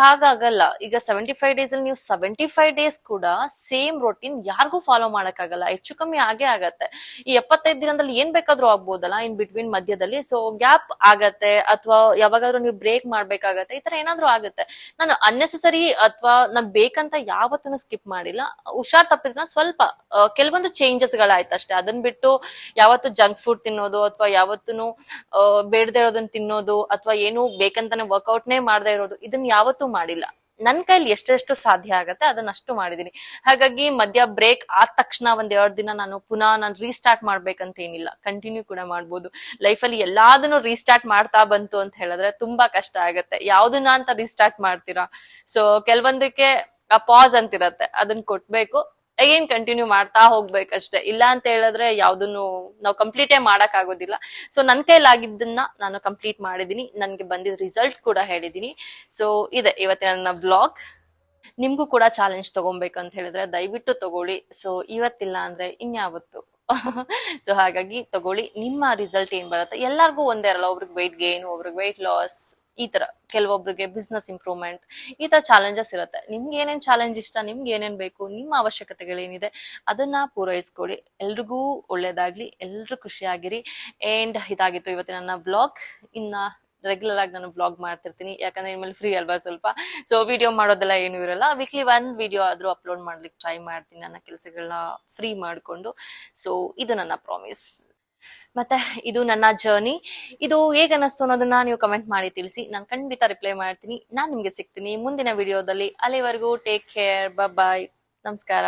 ಹಾಗಾಗಲ್ಲ. ಈಗ 75 ಡೇಸ್ ಅಲ್ಲಿ ನೀವು 75 ಡೇಸ್ ಕೂಡ ಸೇಮ್ ರೊಟೀನ್ ಯಾರಿಗೂ ಫಾಲೋ ಮಾಡಕ್ಕಾಗಲ್ಲ, ಹೆಚ್ಚು ಕಮ್ಮಿ ಆಗೇ ಆಗತ್ತೆ. ಈ 75 ದಿನದಲ್ಲಿ ಏನ್ ಬೇಕಾದ್ರೂ ಆಗ್ಬೋದಲ್ಲ ಇನ್ ಬಿಟ್ವೀನ್ ಮಧ್ಯದಲ್ಲಿ. ಸೊ ಗ್ಯಾಪ್ ಆಗತ್ತೆ ಅಥವಾ ಯಾವಾಗಾದ್ರೂ ನೀವು ಬ್ರೇಕ್ ಮಾಡ್ಬೇಕಾಗತ್ತೆ, ಈ ತರ ಏನಾದ್ರೂ ಆಗುತ್ತೆ. ನಾನು ಅನ್ನೆಸೆಸರಿ ಅಥವಾ ನಾನ್ ಬೇಕಂತ ಯಾವತ್ತೂ ಸ್ಕಿಪ್ ಮಾಡಿಲ್ಲ. ಹುಷಾರ್ ತಪ್ಪಿದ್ನ ಸ್ವಲ್ಪ ಕೆಲವೊಂದು ಚೇಂಜಸ್ ಗಳಾಯ್ತು ಅಷ್ಟೇ. ಅದನ್ನ ಬಿಟ್ಟು ಯಾವತ್ತು ಜಂಕ್ ಫುಡ್ ತಿನ್ನೋದು ಅಥವಾ ಯಾವತ್ತೂ ಬೇಡದೇ ಇರೋದನ್ನ ತಿನ್ನೋದು ಅಥವಾ ಏನು ಬೇಕಂತಾನೆ ವರ್ಕೌಟ್ನೇ ಮಾಡದೇ ಇರೋದು, ಇದನ್ನ ಯಾವತ್ತೂ ಮಾಡಿಲ್ಲ. ನನ್ ಕೈಲಿ ಎಷ್ಟೆಷ್ಟು ಸಾಧ್ಯ ಆಗತ್ತೆ ಅದನ್ನಷ್ಟು ಮಾಡಿದೀನಿ. ಹಾಗಾಗಿ ಮಧ್ಯ ಬ್ರೇಕ್ ಆದ ತಕ್ಷಣ 1-2 ದಿನ ನಾನು ರೀಸ್ಟಾರ್ಟ್ ಮಾಡ್ಬೇಕಂತ ಏನಿಲ್ಲ, ಕಂಟಿನ್ಯೂ ಕೂಡ ಮಾಡ್ಬೋದು. ಲೈಫಲ್ಲಿ ಎಲ್ಲಾದನ್ನು ರೀಸ್ಟಾರ್ಟ್ ಮಾಡ್ತಾ ಬಂತು ಅಂತ ಹೇಳಿದ್ರೆ ತುಂಬಾ ಕಷ್ಟ ಆಗತ್ತೆ. ಯಾವ್ದನ್ನ ಅಂತ ರೀಸ್ಟಾರ್ಟ್ ಮಾಡ್ತೀರಾ? ಸೊ ಕೆಲವೊಂದಕ್ಕೆ ಆ ಪಾಸ್ ಅಂತಿರತ್ತೆ, ಅದನ್ನ ಕೊಟ್ಬೇಕು, ಅಗೇನ್ ಕಂಟಿನ್ಯೂ ಮಾಡ್ತಾ ಹೋಗ್ಬೇಕಷ್ಟೇ. ಇಲ್ಲ ಅಂತ ಹೇಳಿದ್ರೆ ಯಾವ್ದನ್ನು ನಾವು ಕಂಪ್ಲೀಟೇ ಮಾಡಕ್ ಆಗೋದಿಲ್ಲ. ಸೊ ನನ್ ಕೈಲಾಗಿದ್ದನ್ನ ನಾನು ಕಂಪ್ಲೀಟ್ ಮಾಡಿದೀನಿ, ನನ್ಗೆ ಬಂದಿದ್ ರಿಸಲ್ಟ್ ಕೂಡ ಹೇಳಿದೀನಿ. ಸೊ ಇದೆ ಇವತ್ತಿನ ನನ್ನ ವ್ಲಾಗ್. ನಿಮ್ಗೂ ಕೂಡ ಚಾಲೆಂಜ್ ತಗೊಬೇಕಂತ ಹೇಳಿದ್ರೆ ದಯವಿಟ್ಟು ತಗೊಳ್ಳಿ. ಸೊ ಇವತ್ತಿಲ್ಲ ಅಂದ್ರೆ ಇನ್ಯಾವತ್ತು. ಸೊ ಹಾಗಾಗಿ ತಗೊಳ್ಳಿ, ನಿಮ್ಮ ರಿಸಲ್ಟ್ ಏನ್ ಬರುತ್ತೆ. ಎಲ್ಲಾರ್ಗೂ ಒಂದೇ ಇರಲ್ಲ, ಒಬ್ರಿಗೆ ವೆಯ್ಟ್ ಗೇನ್, ಒಬ್ರಿಗೆ ವೆಯ್ಟ್ ಲಾಸ್, ಈ ತರ ಕೆಲವೊಬ್ರಿಗೆ ಬಿಸ್ನೆಸ್ ಇಂಪ್ರೂವ್ಮೆಂಟ್, ಈ ತರ ಚಾಲೆಂಜಸ್ ಇರುತ್ತೆ. ನಿಮ್ಗೆ ಏನೇನ್ ಚಾಲೆಂಜ್ ಇಷ್ಟ, ನಿಮ್ಗೆ ಏನೇನ್ ಬೇಕು, ನಿಮ್ಮ ಅವಶ್ಯಕತೆಗಳೇನಿದೆ ಅದನ್ನ ಪೂರೈಸ್ಕೊಡಿ. ಎಲ್ರಿಗೂ ಒಳ್ಳೇದಾಗ್ಲಿ, ಎಲ್ರು ಖುಷಿಯಾಗಿರಿ. ಅಂಡ್ ಇದಾಗಿತ್ತು ಇವತ್ತಿನ ನನ್ನ ವ್ಲಾಗ್. ಇನ್ನ ರೆಗ್ಯುಲರ್ ಆಗಿ ನಾನು ವ್ಲಾಗ್ ಮಾಡ್ತಿರ್ತೀನಿ, ಯಾಕಂದ್ರೆ ಇನ್ಮೇಲೆ ಫ್ರೀ ಅಲ್ವಾ ಸ್ವಲ್ಪ. ಸೊ ವಿಡಿಯೋ ಮಾಡೋದೆಲ್ಲ ಏನು ಇರಲ್ಲ. ವೀಕ್ಲಿ 1 ವಿಡಿಯೋ ಆದ್ರೂ ಅಪ್ಲೋಡ್ ಮಾಡ್ಲಿಕ್ಕೆ ಟ್ರೈ ಮಾಡ್ತೀನಿ, ನನ್ನ ಕೆಲಸಗಳನ್ನ ಫ್ರೀ ಮಾಡ್ಕೊಂಡು. ಸೊ ಇದು ನನ್ನ ಪ್ರಾಮಿಸ್. ಮತ್ತೆ ಇದು ನನ್ನ ಜರ್ನಿ. ಇದು ಹೇಗೆ ಅನ್ನಿಸ್ತು ಅನ್ನೋದನ್ನ ನೀವು ಕಮೆಂಟ್ ಮಾಡಿ ತಿಳಿಸಿ, ನಾನು ಖಂಡಿತ ರಿಪ್ಲೈ ಮಾಡ್ತೀನಿ. ನಾನು ನಿಮ್ಗೆ ಸಿಗ್ತೀನಿ ಮುಂದಿನ ವಿಡಿಯೋದಲ್ಲಿ. ಅಲ್ಲಿವರೆಗೂ ಟೇಕ್ ಕೇರ್, ಬಾಯ್, ನಮಸ್ಕಾರ.